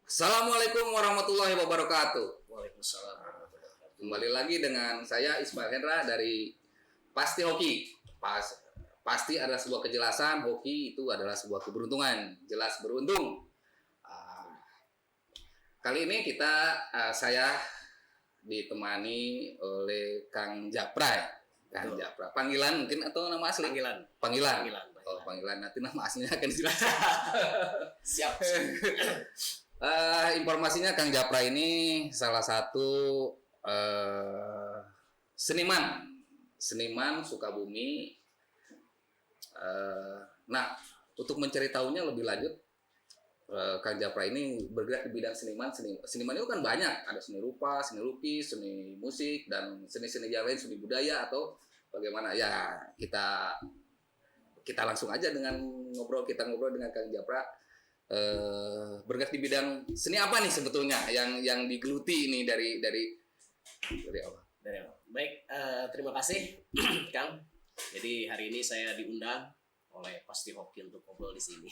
Assalamualaikum warahmatullahi wabarakatuh. Waalaikumsalam warahmatullahi wabarakatuh. Kembali lagi dengan saya Ismail Hendra dari Pasti Hoki. Pasti adalah sebuah kejelasan, hoki itu adalah sebuah keberuntungan, jelas beruntung. Ah, Kali ini saya ditemani oleh Kang Japra. Kang Betul. Japra. Panggilan mungkin atau nama asli? Panggilan. Panggilan. Panggilan. Oh, panggilan. Nanti nama aslinya akan dijelaskan. Siap. Informasinya Kang Japra ini salah satu seniman Sukabumi. Nah, untuk mencari tahunya lebih lanjut, Kang Japra ini bergerak di bidang seniman. Seniman itu kan banyak, ada seni rupa, seni lukis, seni musik, dan seni-seni yang lain, seni budaya atau bagaimana. Ya, kita langsung aja kita ngobrol dengan Kang Japra. Bergerak di bidang seni apa nih sebetulnya yang digeluti ini dari apa? Baik, terima kasih Kang. Jadi hari ini saya diundang oleh Pasti Hoki untuk ngobrol di sini.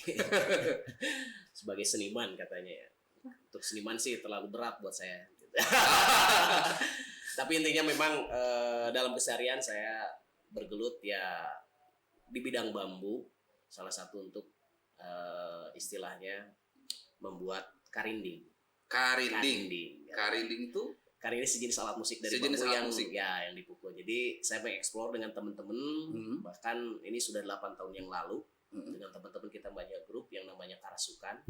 Sebagai seniman katanya ya. Untuk seniman sih terlalu berat buat saya. Tapi intinya memang dalam keseharian saya bergelut ya di bidang bambu. Salah satu untuk istilahnya membuat karinding. Karinding itu Karinding sejenis alat musik dari sejenis bambu alat yang musik. yang dipukul. Jadi saya mengeksplor dengan teman-teman, bahkan ini sudah 8 tahun yang lalu dengan teman-teman kita banyak grup yang namanya Karasukan,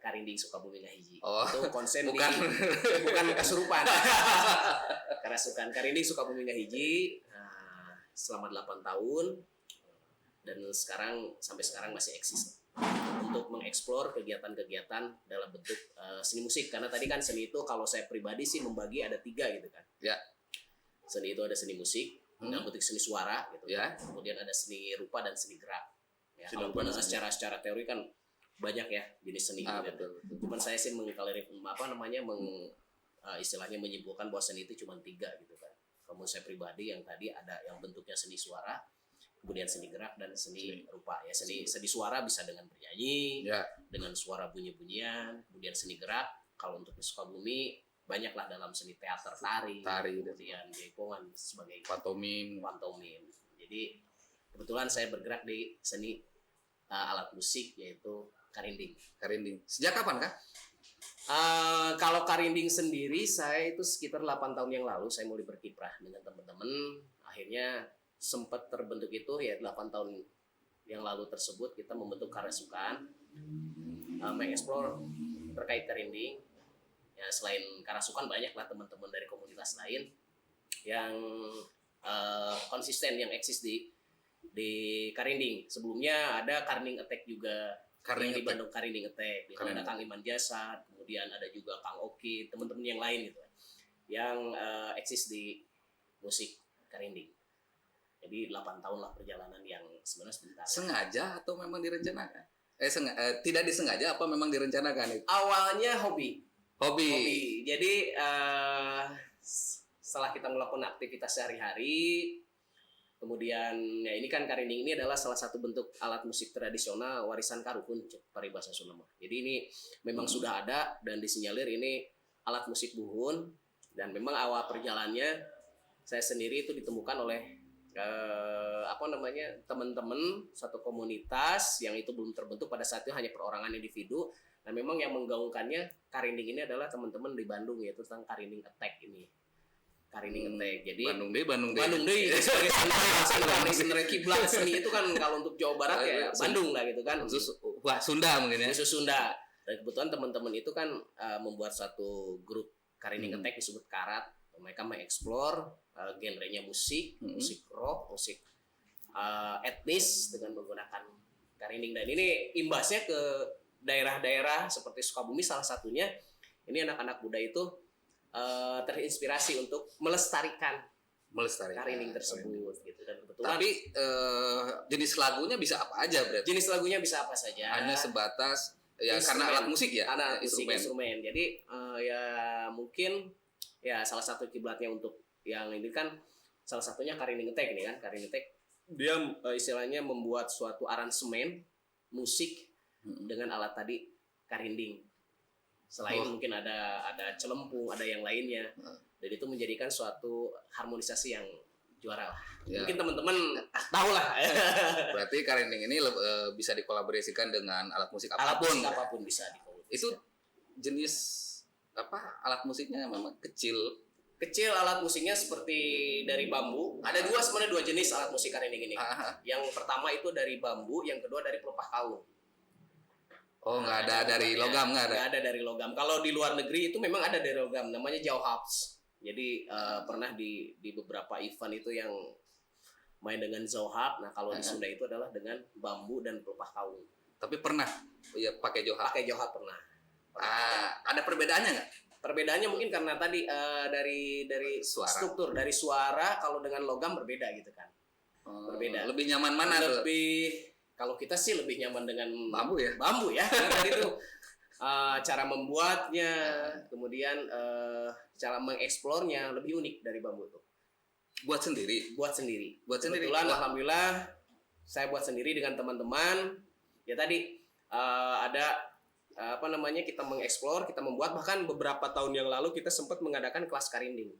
Karinding Sukabumi Ngahiji. Oh, Itu konsen bukan. bukan kesurupan. Karasukan Karinding Sukabumi Ngahiji selama 8 tahun. Dan sampai sekarang masih eksis untuk mengeksplor kegiatan-kegiatan dalam bentuk seni musik. Karena tadi kan seni itu kalau saya pribadi sih membagi ada 3 gitu kan. Ya. Seni itu ada seni musik, dalam bentuk seni suara gitu. Ya. Kemudian ada seni rupa dan seni gerak. Ya, Seni kalau rupa dan secara teori kan banyak ya jenis seni gitu. Betul. Cuman saya sih istilahnya menyimpulkan bahwa seni itu cuma 3 gitu kan. Kalau saya pribadi yang tadi ada yang bentuknya seni suara, kemudian seni gerak dan seni rupa ya. Seni suara bisa dengan bernyanyi, Ya. dengan suara bunyi-bunyian. Kemudian seni gerak kalau untuk di Sukabumi banyaklah dalam seni teater, tari kemudian jaipongan sebagai Pantomim. Jadi kebetulan saya bergerak di seni alat musik yaitu karinding. Sejak kapan kah? Kalau karinding sendiri saya itu sekitar 8 tahun yang lalu saya mulai berkiprah dengan teman-teman. Akhirnya sempat terbentuk itu ya 8 tahun yang lalu tersebut kita membentuk Karasukan, mengeksplor terkait karinding. Ya selain Karasukan banyaklah teman-teman dari komunitas lain yang konsisten yang eksis di karinding. Sebelumnya ada Karinding Attack juga. Di Bandung Karinding Attack. Di mana ada Kang Iman Jasad, kemudian ada juga Kang Oki, teman-teman yang lain gitu yang eksis di musik karinding. Jadi 8 tahun lah perjalanan yang sebenarnya sebentar. Sengaja atau memang direncanakan? Tidak disengaja apa memang direncanakan itu? Awalnya hobi. Hobi. Jadi setelah kita melakukan aktivitas sehari-hari, kemudian ya ini kan karinding ini adalah salah satu bentuk alat musik tradisional warisan Karuhun paribasa Sunda. Jadi ini memang sudah ada dan disinyalir ini alat musik buhun, dan memang awal perjalanannya saya sendiri itu ditemukan oleh teman-teman satu komunitas yang itu belum terbentuk pada saat itu, hanya perorangan individu, dan memang yang menggaungkannya karinding ini adalah teman-teman di Bandung, yaitu tentang Karinding Attack ini. Karinding Attack. Jadi Bandung deh sebagai sebenarnya kiblat seni itu kan kalau untuk Jawa Barat ya Bandung lah gitu kan. Khusus Sunda mungkin ya. Khusus Sunda. Dan kebetulan teman-teman itu kan membuat satu grup Karinding Attack disebut Karat. Mereka mengeksplor genrenya musik rock, musik etnis dengan menggunakan karinding, dan ini imbasnya ke daerah-daerah seperti Sukabumi salah satunya. Ini anak-anak muda itu terinspirasi untuk melestarikan karinding tersebut gitu. Dan kebetulan Tapi jenis lagunya bisa apa aja berarti? Jenis lagunya bisa apa saja. Hanya sebatas ya instrumen, karena alat musik ya. Alat instrumen. Jadi ya mungkin ya salah satu kiblatnya untuk yang ini kan salah satunya Karinding Attack ini kan. Karinding Attack dia istilahnya membuat suatu aransemen musik dengan alat tadi karinding. Selain Oh. mungkin ada celempung, ada yang lainnya. Dan itu menjadikan suatu harmonisasi yang juara lah. Ya. Mungkin teman-teman tahu lah. Berarti karinding ini bisa dikolaborasikan dengan alat musik Alat apapun. musik apapun bisa dikolaborasikan. Itu jenis apa? Alat musiknya memang kecil. Kecil alat musiknya seperti dari bambu. Ada sebenarnya dua jenis alat musik karinding ini. Yang pertama itu dari bambu, yang kedua dari pelepah kaung. Oh, nggak ada dari logam, nggak ada. Nggak ada dari logam. Kalau di luar negeri itu memang ada dari logam, namanya Zauhabs. Jadi pernah di beberapa event itu yang main dengan Zauhab. Nah kalau di Sunda itu adalah dengan bambu dan pelepah kaung. Tapi pernah ya pakai Zauhab. Pakai Zauhab pernah. Ada perbedaannya nggak? Perbedaannya mungkin karena tadi dari Suara. struktur, dari suara. Kalau dengan logam berbeda gitu kan. Berbeda. Lebih nyaman mana tuh? Kalau kita sih lebih nyaman dengan Bambu ya? Bambu ya. Tadi itu cara membuatnya, kemudian cara mengeksplornya lebih unik dari bambu itu. Buat sendiri. Buat sendiri. Wah. Kebetulan alhamdulillah saya buat sendiri dengan teman-teman. Ya tadi ada kita mengeksplor, kita membuat, bahkan beberapa tahun yang lalu kita sempat mengadakan kelas karinding.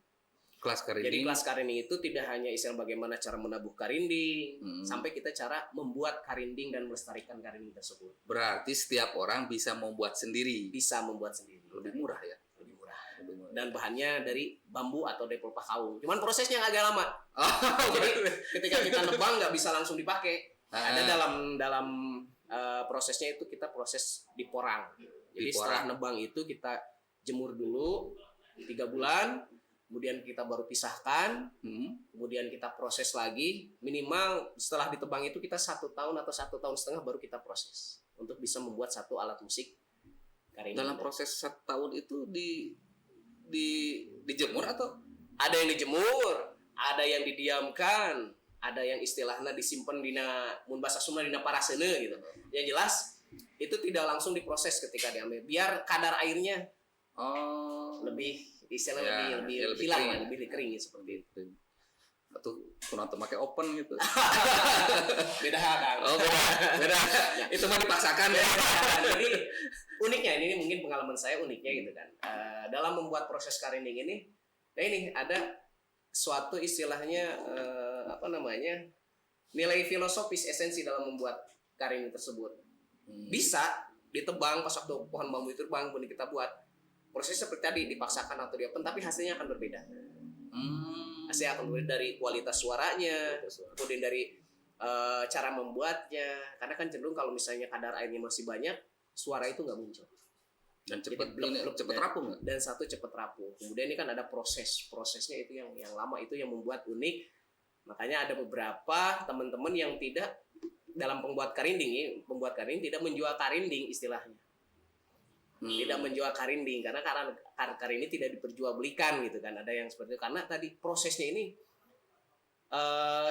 Kelas Jadi karinding. kelas karinding itu tidak hanya istilah bagaimana cara menabuh karinding, sampai kita cara membuat karinding dan melestarikan karinding tersebut. Berarti setiap orang bisa membuat sendiri. Bisa membuat sendiri. Lebih murah ya. Lebih murah. Dan bahannya dari bambu atau dari pelepah kaung. Cuman prosesnya agak lama. Jadi ketika kita nebang nggak bisa langsung dipakai. Ada dalam prosesnya itu kita proses diporang. Jadi setelah nebang itu kita jemur dulu 3 bulan. Kemudian kita baru pisahkan, kemudian kita proses lagi. Minimal setelah ditebang itu kita 1 tahun atau 1,5 tahun baru kita proses untuk bisa membuat satu alat musik karinding. Dalam proses 1 tahun itu dijemur atau ada yang dijemur, ada yang didiamkan, ada yang istilahnya disimpan dina mun bahasa Sunda dina parasena gitu. Yang jelas itu tidak langsung diproses ketika diambil, biar kadar airnya lebih istilahnya lebih hilang lah, lebih kering seperti itu. Atau kunanta pakai open gitu. Beda kan. Oh, beda. Itu mah dipaksakan ya. Jadi uniknya ini mungkin pengalaman saya uniknya gitu kan. Dalam membuat proses karinding ini, ini ada suatu istilahnya nilai filosofis esensi dalam membuat karinding tersebut. Bisa ditebang pas waktu pohon bambu itu tebang, kemudian kita buat. Prosesnya seperti tadi dipaksakan atau diopen, tapi hasilnya akan berbeda. Hasilnya akan berbeda dari kualitas suaranya, kemudian dari cara membuatnya. Karena kan cenderung kalau misalnya kadar airnya masih banyak, suara itu nggak muncul. Dan cepat rapuh nggak? Dan satu cepat rapuh. Kemudian ini kan ada prosesnya itu yang lama, itu yang membuat unik. Makanya ada beberapa teman-teman yang tidak dalam pembuat karinding tidak menjual karinding istilahnya. Tidak menjual karinding karena karinding tidak diperjualbelikan gitu kan. Ada yang seperti itu karena tadi prosesnya ini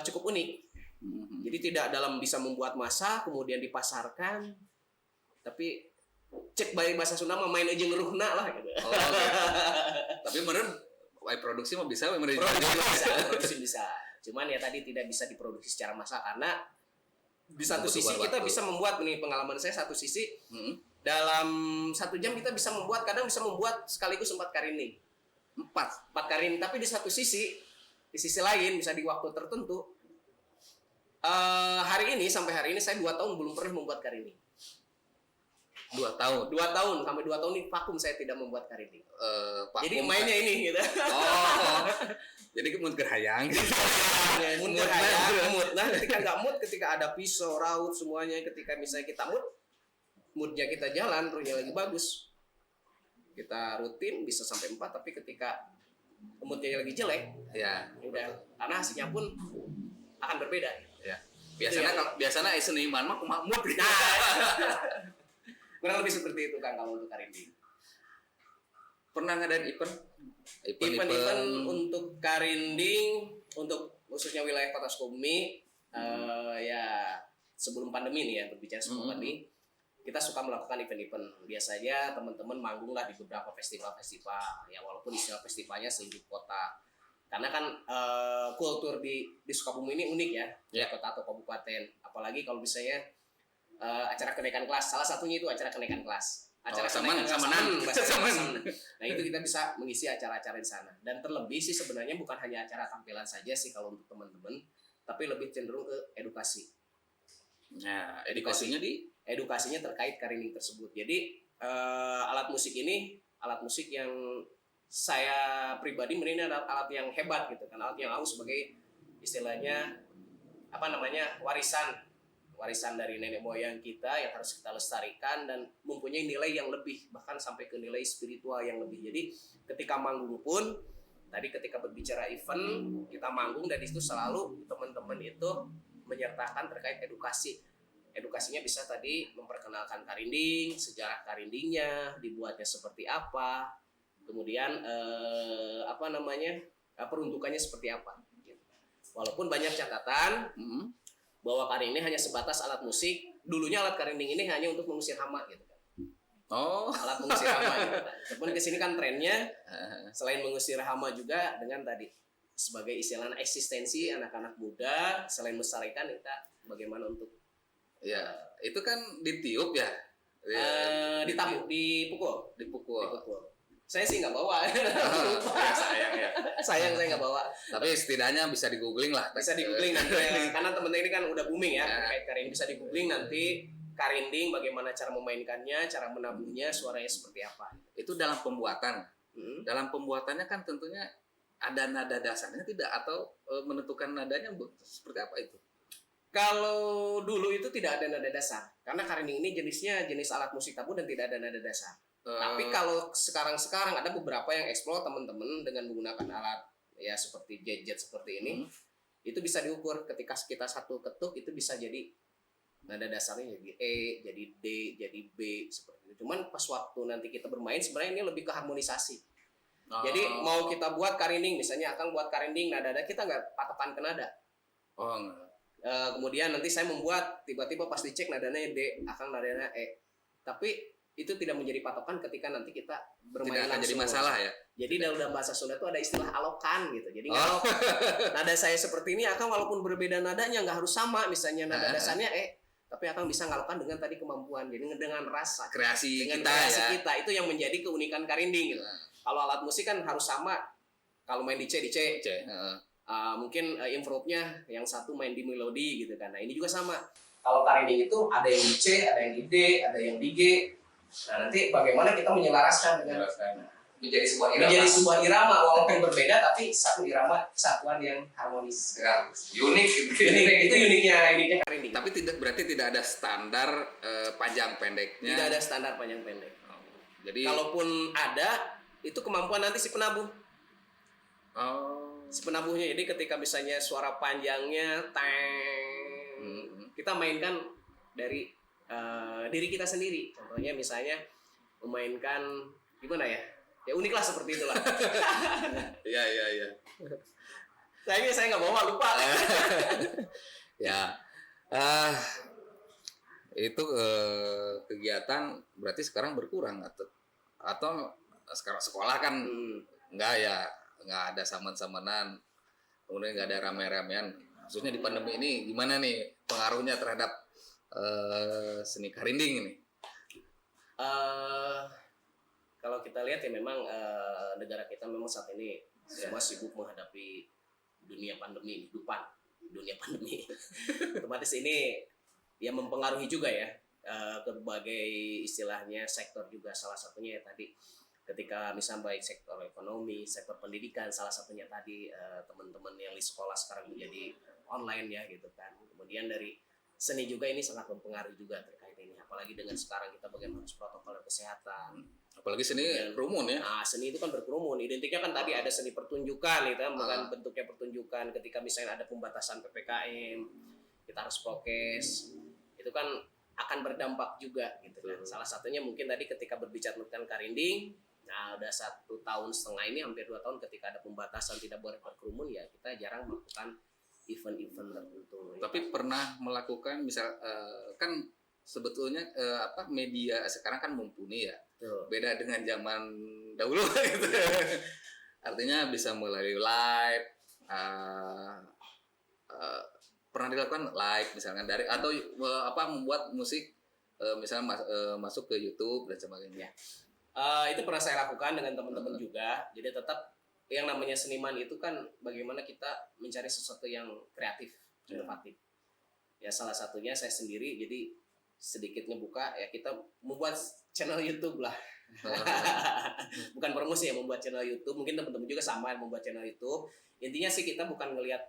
cukup unik. Jadi tidak dalam bisa membuat massa kemudian dipasarkan, tapi cek bayi bahasa Sunda mah main aja ngeruhna lah gitu. Tapi bener produksi mah bisa, produksi bisa. Cuman ya tadi tidak bisa diproduksi secara massa karena di satu sisi kita bisa membuat, nih pengalaman saya satu sisi dalam 1 jam kita bisa membuat, kadang bisa membuat sekaligus 4 karinding. 4 karinding, tapi di satu sisi, di sisi lain bisa di waktu tertentu. Sampai hari ini saya 2 tahun belum pernah membuat karinding. 2 tahun. 2 tahun sampai 2 tahun ini vakum saya tidak membuat karinding. Jadi mainnya ini gitu. Jadi mood gerhayang. Mood gerhayang, mood. Nah, ketika nggak mood, ketika ada pisau, raut semuanya, ketika misalnya kita moodnya kita jalan, ruhnya lagi bagus, kita rutin bisa sampai 4, tapi ketika moodnya lagi jelek, ya udah, karena hasilnya pun akan berbeda. Ya. Biasanya seniman mah kumaha mood. Kurang lebih seperti itu kan kalau untuk karinding. Pernah ngadain event untuk karinding, untuk khususnya wilayah Kota Sukabumi, ya sebelum pandemi nih ya, berbicara sebelum pandemi. Kita suka melakukan event-event. Biasanya teman-teman manggung lah di beberapa festival-festival. Ya walaupun istilah festivalnya selingkuh kota. Karena kan kultur di Sukabumi ini unik ya, kota atau kabupaten. Apalagi kalau misalnya acara kenaikan kelas. Salah satunya itu acara kenaikan kelas. acara Saman, kenaikan samanan. bahasa Saman. Saman. Nah itu kita bisa mengisi acara-acara di sana. Dan terlebih sih sebenarnya bukan hanya acara tampilan saja sih kalau untuk teman-teman, tapi lebih cenderung ke edukasi. Nah, edukasinya di Edukasinya terkait karinding tersebut. Jadi alat musik yang saya pribadi menilai adalah alat yang hebat gitu kan, alat yang aku sebagai istilahnya warisan dari nenek moyang kita yang harus kita lestarikan dan mempunyai nilai yang lebih, bahkan sampai ke nilai spiritual yang lebih. Jadi ketika manggung pun tadi ketika berbicara event kita manggung dan itu selalu teman-teman itu menyertakan terkait edukasinya bisa tadi memperkenalkan karinding, sejarah karindingnya, dibuatnya seperti apa, kemudian peruntukannya seperti apa. Walaupun banyak catatan bahwa karinding hanya sebatas alat musik. Dulunya alat karinding ini hanya untuk mengusir hama gitu kan. Oh, Alat mengusir hama gitu kan. Tapi kesini kan trennya selain mengusir hama juga dengan tadi sebagai istilah eksistensi anak-anak muda, selain melestarikan kita bagaimana untuk ya itu kan ditiup ya. dipukul. Dipukul. Saya sih nggak bawa. Ya, sayang ya. Sayang saya nggak bawa. Tapi setidaknya bisa di googling lah. Bisa di googling nanti karena teman-teman ini kan udah booming ya terkait karinding, bisa di googling nanti karinding bagaimana cara memainkannya, cara menabuhnya, suaranya seperti apa. Itu dalam pembuatan. Dalam pembuatannya kan tentunya ada nada dasarnya tidak, atau menentukan nadanya seperti apa itu? Kalau dulu itu tidak ada nada dasar karena karinding ini jenis alat musik tabuh dan tidak ada nada dasar. Tapi kalau sekarang ada beberapa yang explore teman-teman dengan menggunakan alat ya seperti gadget seperti ini, itu bisa diukur ketika kita satu ketuk itu bisa jadi nada dasarnya jadi E, jadi D, jadi B seperti itu. Cuman pas waktu nanti kita bermain sebenarnya ini lebih ke harmonisasi. Jadi mau kita buat karinding, misalnya akan buat karinding nada kita nggak patokan ke nada. Enggak. Kemudian nanti saya membuat tiba-tiba pas dicek nadanya D, akan nadanya E. Tapi itu tidak menjadi patokan ketika nanti kita bermain tidak akan langsung. jadi masalah ya. Jadi dalam bahasa Sunda itu ada istilah alokan gitu. Jadi kalau nada saya seperti ini akan walaupun berbeda nadanya nggak harus sama, misalnya nada dasarnya E, tapi akan bisa ngalokan dengan tadi kemampuan. Jadi dengan rasa Kreasi dengan kita kreasi ya. kita itu yang menjadi keunikan karinding gitu. Kalau alat musik kan harus sama. Kalau main di C, mungkin improve-nya yang satu main di melodi gitu kan. Nah ini juga sama. Kalau karinding itu ada yang di C, ada yang di D, ada yang di G. Nah nanti bagaimana kita menyelaraskan dengan Menjadi sebuah irama walaupun berbeda tapi satu irama kesatuan yang harmonis. Ya, unik Itu uniknya karinding. Tapi berarti tidak ada standar panjang pendeknya. Tidak ada standar panjang pendek. Jadi kalaupun ada itu kemampuan nanti si penabuh. Si penabuhnya, jadi ketika misalnya suara panjangnya kita mainkan dari diri kita sendiri. Contohnya misalnya memainkan gimana ya? Ya unik lah seperti itulah. Iya. Sayangnya saya nggak bawa, lupa. Ya. Itu kegiatan berarti sekarang berkurang atau sekarang sekolah kan nggak ada saman-samanan, kemudian nggak ada rame-ramean. Khususnya di pandemi ini gimana nih pengaruhnya terhadap seni karinding ini? Kalau kita lihat ya memang negara kita memang saat ini semua sibuk menghadapi dunia pandemi. Otomatis ini ya mempengaruhi juga ya ke berbagai istilahnya sektor juga, salah satunya ya tadi ketika misalnya baik sektor ekonomi, sektor pendidikan, salah satunya tadi teman-teman yang di sekolah sekarang menjadi online ya gitu kan. Kemudian dari seni juga ini sangat mempengaruhi juga terkait ini, apalagi dengan sekarang kita bagaimana harus protokol kesehatan. Apalagi seni kerumun ya. Nah, seni itu kan berkerumun. Identiknya kan tadi ada seni pertunjukan gitu kan, bukan bentuknya pertunjukan. Ketika misalnya ada pembatasan PPKM, kita harus prokes. Itu kan akan berdampak juga gitu kan. Salah satunya mungkin tadi ketika berbicara tentang karinding, nah udah 1,5 tahun ini, hampir 2 tahun ketika ada pembatasan tidak boleh berkerumun, ya kita jarang melakukan event-event tertentu. Tapi pernah melakukan misal kan sebetulnya media sekarang kan mumpuni ya. Beda dengan zaman dahulu gitu. Artinya bisa melalui live, pernah dilakukan live misalkan dari atau membuat musik misalnya masuk ke YouTube dan sebagainya. Itu pernah saya lakukan dengan teman-teman juga. Jadi tetap yang namanya seniman itu kan bagaimana kita mencari sesuatu yang kreatif, inovatif. Ya salah satunya saya sendiri jadi sedikit ngebuka ya kita membuat channel YouTube lah. Bukan promosi ya, membuat channel YouTube. Mungkin teman-teman juga sama membuat channel YouTube. Intinya sih kita bukan ngelihat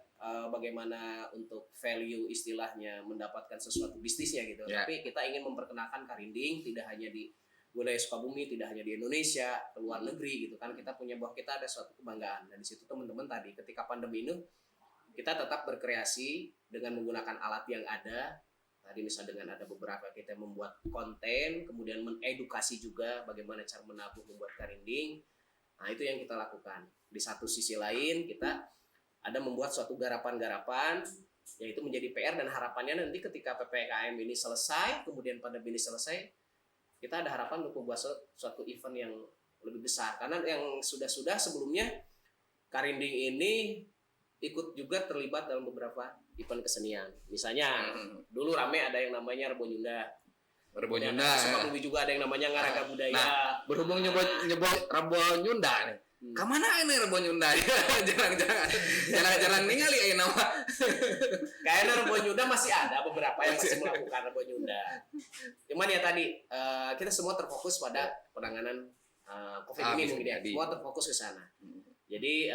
bagaimana untuk value istilahnya mendapatkan sesuatu bisnisnya gitu. Tapi kita ingin memperkenalkan Karinding tidak hanya di wilayah Sukabumi, tidak hanya di Indonesia, ke luar negeri gitu kan. Kita punya bahwa kita ada suatu kebanggaan. Dan di situ teman-teman tadi ketika pandemi ini kita tetap berkreasi dengan menggunakan alat yang ada. Tadi misalnya dengan ada beberapa kita membuat konten, kemudian mengedukasi juga bagaimana cara menabuh membuat Karinding. Nah, itu yang kita lakukan. Di satu sisi lain kita ada membuat suatu garapan-garapan yaitu menjadi PR dan harapannya nanti ketika PPKM ini selesai, kemudian pandemi ini selesai, kita ada harapan untuk membuat suatu event yang lebih besar. Karena yang sudah-sudah sebelumnya Karinding ini ikut juga terlibat dalam beberapa event kesenian. Misalnya dulu rame ada yang namanya Rebo Nyunda. Sukabumi juga ada yang namanya Ngaraga Budaya. Nah, berhubung nyebut Rebo Nyunda nih. Kamana ini Rebo Nyunda? Jarang ningali aya nama. Kayaknya Rebo Nyunda masih ada beberapa yang masih melakukan Rebo Nyunda. Cuman ya tadi kita semua terfokus pada penanganan COVID ini mungkin ya. Semua terfokus ke sana. Jadi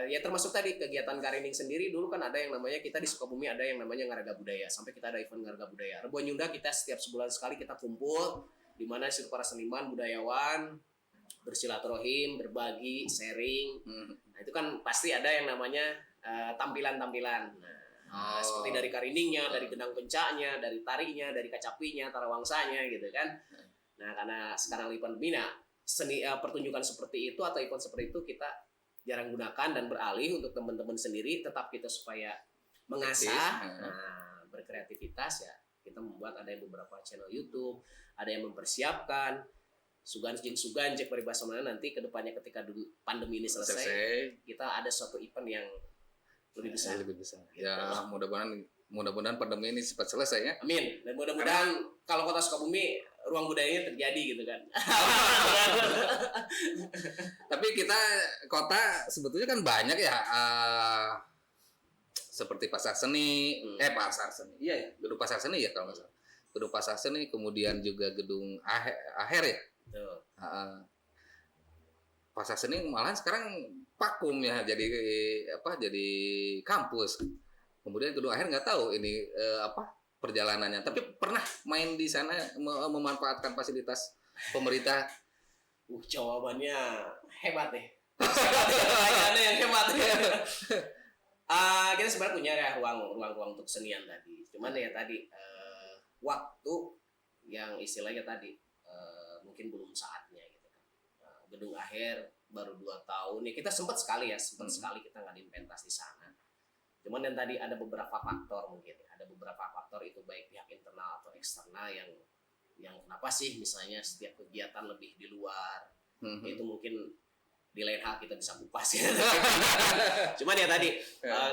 ya termasuk tadi kegiatan Karinding sendiri dulu kan ada yang namanya kita di Sukabumi ada yang namanya Ngaraga Budaya sampai kita ada event Ngaraga Budaya. Rebo Nyunda kita setiap sebulan sekali kita kumpul di mana seluruh para seniman budayawan bersilaturahim, berbagi, sharing. Nah, itu kan pasti ada yang namanya tampilan-tampilan. Nah, seperti dari Karindingnya, dari gendang pencaknya, dari tarinya, dari kacapinya, tarawangsanya gitu kan. Nah, karena sekarang lagi pandemi, seni pertunjukan seperti itu atau event seperti itu kita jarang gunakan dan beralih untuk teman-teman sendiri tetap kita supaya mengasah berkreativitas ya kita membuat ada yang beberapa channel YouTube, ada yang mempersiapkan sugan cek peribahasa mana nanti kedepannya ketika pandemi ini selesai kita ada suatu event yang lebih besar. Gitu. Ya mudah-mudahan pandemi ini cepat selesai ya. Amin. Dan mudah-mudahan kalau Kota Sukabumi ruang budayanya terjadi gitu kan. Tapi kita kota sebetulnya kan banyak ya seperti pasar seni, gedung pasar seni ya kalau nggak salah. Gedung pasar seni, kemudian juga gedung aher ya. Betul. Pasar seni malahan sekarang vakum ya jadi kampus. Kemudian gedung aher nggak tahu ini perjalanannya. Tapi pernah main di sana memanfaatkan fasilitas pemerintah. Jawabannya hebat deh. Pertanyaannya yang hebat. Kita sebenarnya punya ya ruang untuk kesenian tadi. Cuman ya tadi waktu yang istilahnya tadi mungkin belum saatnya gitu kan. Gedung akhir baru 2 tahun ya kita sempat sekali kita ngadain pentas di sana. Cuman yang tadi ada beberapa faktor mungkin ada beberapa faktor itu baik pihak internal atau eksternal yang kenapa sih misalnya setiap kegiatan lebih di luar itu mungkin di lain hal kita bisa kupas ya. Cuman ya tadi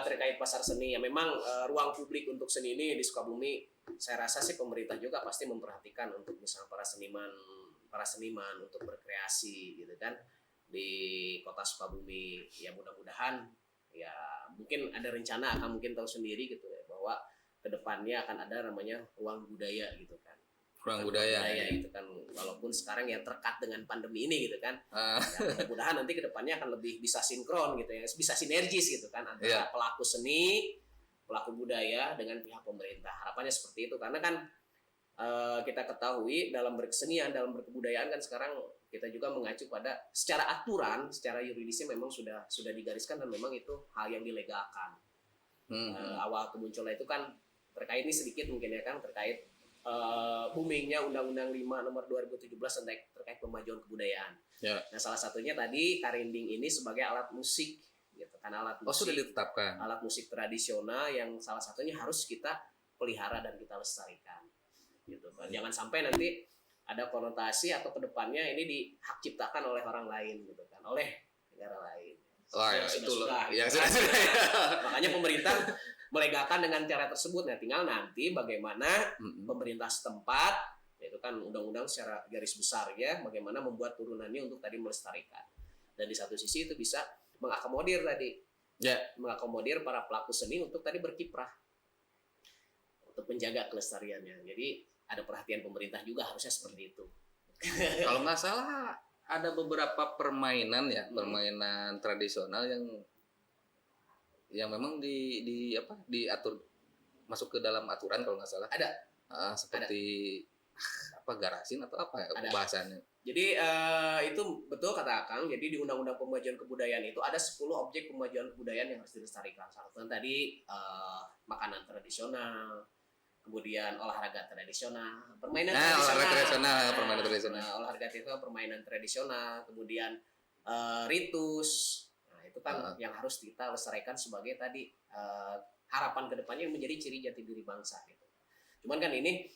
terkait pasar seni ya memang ruang publik untuk seni ini di Sukabumi saya rasa sih pemerintah juga pasti memperhatikan untuk misalnya para seniman untuk berkreasi gitu kan di Kota Sukabumi ya mudah-mudahan ya mungkin ada rencana akan mungkin tahu sendiri gitu ya bahwa kedepannya akan ada namanya ruang budaya gitu kan ruang budaya gitu kan walaupun sekarang ya terkat dengan pandemi ini gitu kan ya, mudah-mudahan nanti kedepannya akan lebih bisa sinkron gitu ya bisa sinergis gitu kan antara pelaku seni pelaku budaya dengan pihak pemerintah harapannya seperti itu karena kan kita ketahui dalam berkesenian dalam berkebudayaan kan sekarang kita juga mengacu pada secara aturan, secara yuridisnya memang sudah digariskan dan memang itu hal yang dilegalkan. Awal kemunculan itu kan terkait ini sedikit mungkin ya kan terkait boomingnya Undang-Undang 5 Nomor 2017 terkait pemajuan kebudayaan. Ya. Nah salah satunya tadi Karinding ini sebagai alat musik, gitu kan alat musik. Sudah ditetapkan. Alat musik tradisional yang salah satunya harus kita pelihara dan kita lestarikan. Gitu kan. Jangan sampai nanti ada konotasi atau kedepannya ini dihak ciptakan oleh orang lain gitu kan oleh negara lain. Wah ya, itu loh. Yang sudah. Makanya pemerintah melegakan dengan cara tersebut. Nah, tinggal nanti bagaimana pemerintah setempat, yaitu kan undang-undang secara garis besar ya, bagaimana membuat turunannya untuk tadi melestarikan. Dan di satu sisi itu bisa mengakomodir tadi, mengakomodir para pelaku seni untuk tadi berkiprah, untuk menjaga kelestariannya. Jadi ada perhatian pemerintah juga harusnya seperti itu. Kalau nggak salah ada beberapa permainan ya, permainan tradisional yang memang diatur masuk ke dalam aturan kalau nggak salah. Ada. Seperti apa garasin atau apa ya bahasannya. Jadi itu betul kata Akang. Jadi di Undang-Undang Pemajuan Kebudayaan itu ada 10 objek pemajuan kebudayaan yang harus dilestarikan. Salah satunya tadi makanan tradisional, kemudian olahraga tradisional, permainan tradisional, olahraga tradisional, permainan tradisional, kemudian ritus. Nah, itu kan yang harus kita lestarikan sebagai tadi harapan kedepannya yang menjadi ciri jati diri bangsa gitu. Cuman kan ini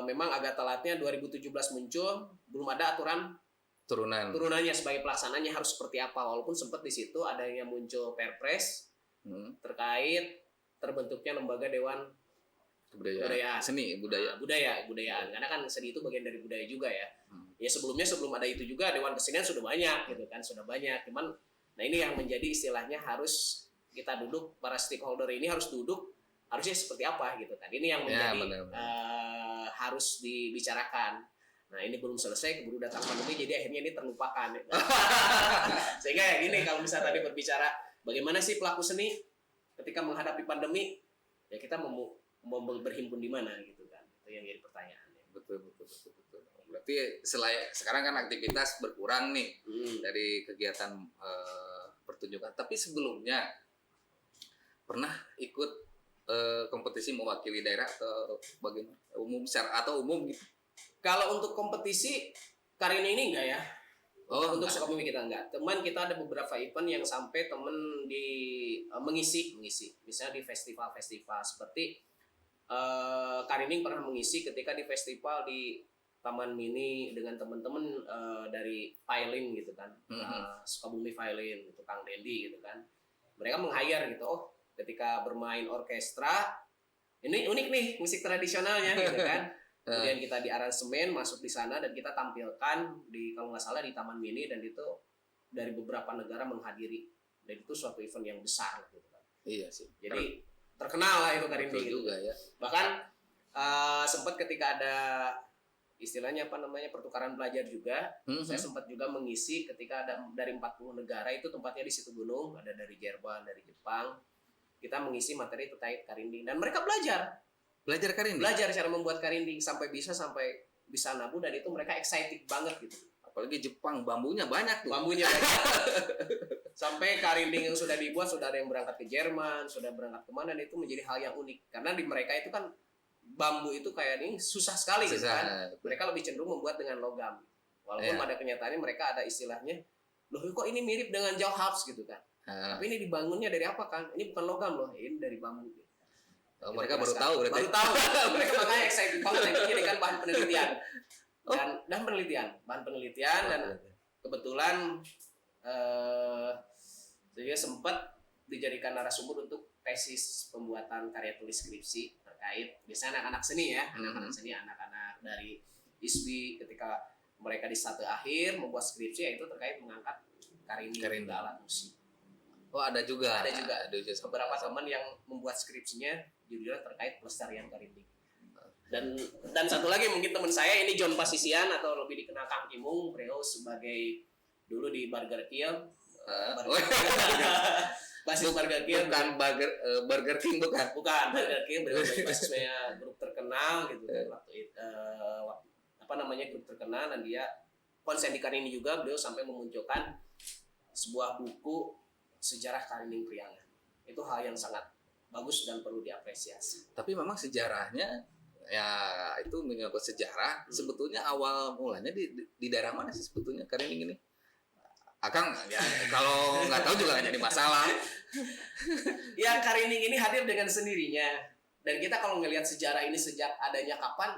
memang agak telatnya 2017 muncul, belum ada aturan turunannya sebagai pelaksananya harus seperti apa. Walaupun sempat di situ adanya muncul Perpres terkait terbentuknya lembaga Dewan Kebudayaan, seni budayaan. Karena kan seni itu bagian dari budaya juga ya. Ya sebelum ada itu juga Dewan Kesenian sudah banyak gitu kan, Cuman nah ini yang menjadi istilahnya harus kita duduk, para stakeholder ini harus duduk, harusnya seperti apa gitu kan. Ini yang menjadi harus dibicarakan. Nah ini belum selesai, keburu datang pandemi, jadi akhirnya ini terlupakan. Sehingga ya gini, kalau misalnya tadi berbicara bagaimana sih pelaku seni ketika menghadapi pandemi, ya kita mau berhimpun di mana gitu kan. Itu yang jadi pertanyaannya. Betul. Berarti sekarang kan aktivitas berkurang nih dari kegiatan pertunjukan. Tapi sebelumnya pernah ikut kompetisi mewakili daerah atau bagaimana umum gitu? Kalau untuk kompetisi Karini ini enggak ya. Untuk Sukabumi kita enggak. Teman kita ada beberapa event yang sampai temen mengisi. Misalnya di festival-festival seperti Karini pernah mengisi ketika di festival di Taman Mini dengan teman-teman dari Violin gitu kan. Sukabumi Violin, itu Kang Dendi gitu kan. Mereka meng-hire gitu. Ketika bermain orkestra, ini unik nih musik tradisionalnya gitu kan. Kemudian kita di aransemen masuk di sana dan kita tampilkan di, kalau nggak salah, di Taman Mini, dan itu dari beberapa negara menghadiri, dan itu suatu event yang besar gitu kan. Iya sih. Jadi terkenal lah itu Karini gitu. Juga ya. Bahkan sempat ketika ada istilahnya pertukaran pelajar juga, saya sempat juga mengisi ketika ada dari 40 negara, itu tempatnya di Situgunung, ada dari Jerman, dari Jepang. Kita mengisi materi terkait Karini dan mereka belajar Karini, belajar cara membuat Karini sampai bisa nabu, dan itu mereka excited banget gitu. Apalagi Jepang, bambunya banyak tuh. Sampai Karini yang sudah dibuat, sudah ada yang berangkat ke Jerman, sudah berangkat kemana, dan itu menjadi hal yang unik karena di mereka itu kan bambu itu kayak ini susah sekali gitu kan. Mereka lebih cenderung membuat dengan logam, walaupun pada kenyataannya mereka ada istilahnya, loh kok ini mirip dengan Jauhabs gitu kan. Tapi ini dibangunnya dari apa kan? Ini bukan logam loh, ini dari bambu. Mereka baru tahu berarti. Mereka makanya excited banget, itu jadikan bahan penelitian. Bahan penelitian dan kebetulan saya sempat dijadikan narasumber untuk tesis pembuatan karya tulis skripsi terkait biasanya anak-anak seni ya, anak-anak dari ISBI ketika mereka di satu akhir membuat skripsi, yaitu terkait mengangkat Karini alat musik. Ada juga. Ada beberapa teman yang membuat skripsinya judulnya terkait pelestarian Karini. Dan satu lagi mungkin teman saya ini John Pasisian atau lebih dikenal Kang Kimung, beliau sebagai dulu di Burger Kill. Basis Burger Kill, bukan Burger King, bukan Burger King, beliau basisnya grup terkenal gitu. Grup terkenal, dan dia konsen di Karini juga. Beliau sampai memunculkan sebuah buku sejarah Karini Priangan. Itu hal yang sangat bagus dan perlu diapresiasi. Tapi memang sejarahnya ya itu menyangkut sejarah. Sebetulnya awal mulanya di daerah mana sih sebetulnya Karini ini? Akang ya, kalau nggak tahu juga nggak jadi masalah. Ya Karini ini hadir dengan sendirinya, dan kita kalau ngelihat sejarah ini sejak adanya kapan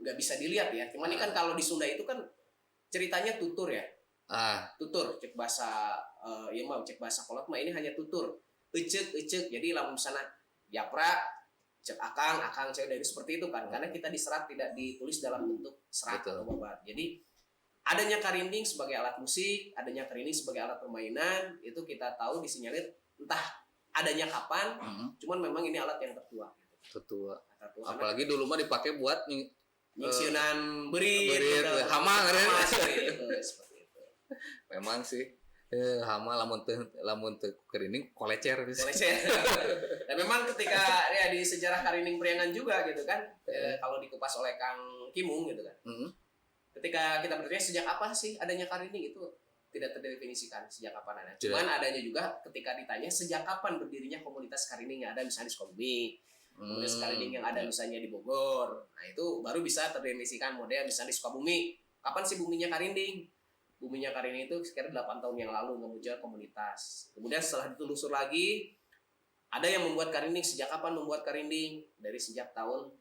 nggak bisa dilihat ya. Cuman ini kan kalau di Sunda itu kan ceritanya tutur ya. Tutur, cek bahasa cek bahasa kolot mah ini hanya tutur. ecek. Jadi lamun misalnya japra cek akang cek dari seperti itu kan, karena kita diserat tidak ditulis dalam bentuk serat Betul. atau babat. Jadi adanya karinding sebagai alat musik, adanya karinding sebagai alat permainan itu kita tahu disinyalir entah adanya kapan, cuman memang ini alat yang tertua. Tetua. Tertua. Apalagi dulu mah dipakai buat nyingsiunan berit, berit, gitu. hama, seperti itu. memang sih hama lamun teu kerining kolecer bisa. Dan memang ketika ya di sejarah karinding Priangan juga gitu kan, kalau dikupas oleh Kang Kimung gitu kan. Ketika kita bertanya sejak apa sih adanya karinding, itu tidak terdefinisikan sejak kapan ada. Cuman adanya juga ketika ditanya sejak kapan berdirinya komunitas karinding yang ada misalnya di Sukabumi, komunitas karinding yang ada misalnya di Bogor. Nah, itu baru bisa terdefinisikan model misalnya di Sukabumi. Kapan sih buminya karinding? Buminya karinding itu sekitar 8 tahun yang lalu ngemuncul komunitas. Kemudian setelah ditelusur lagi, ada yang membuat karinding. Sejak kapan membuat karinding? Dari sejak tahun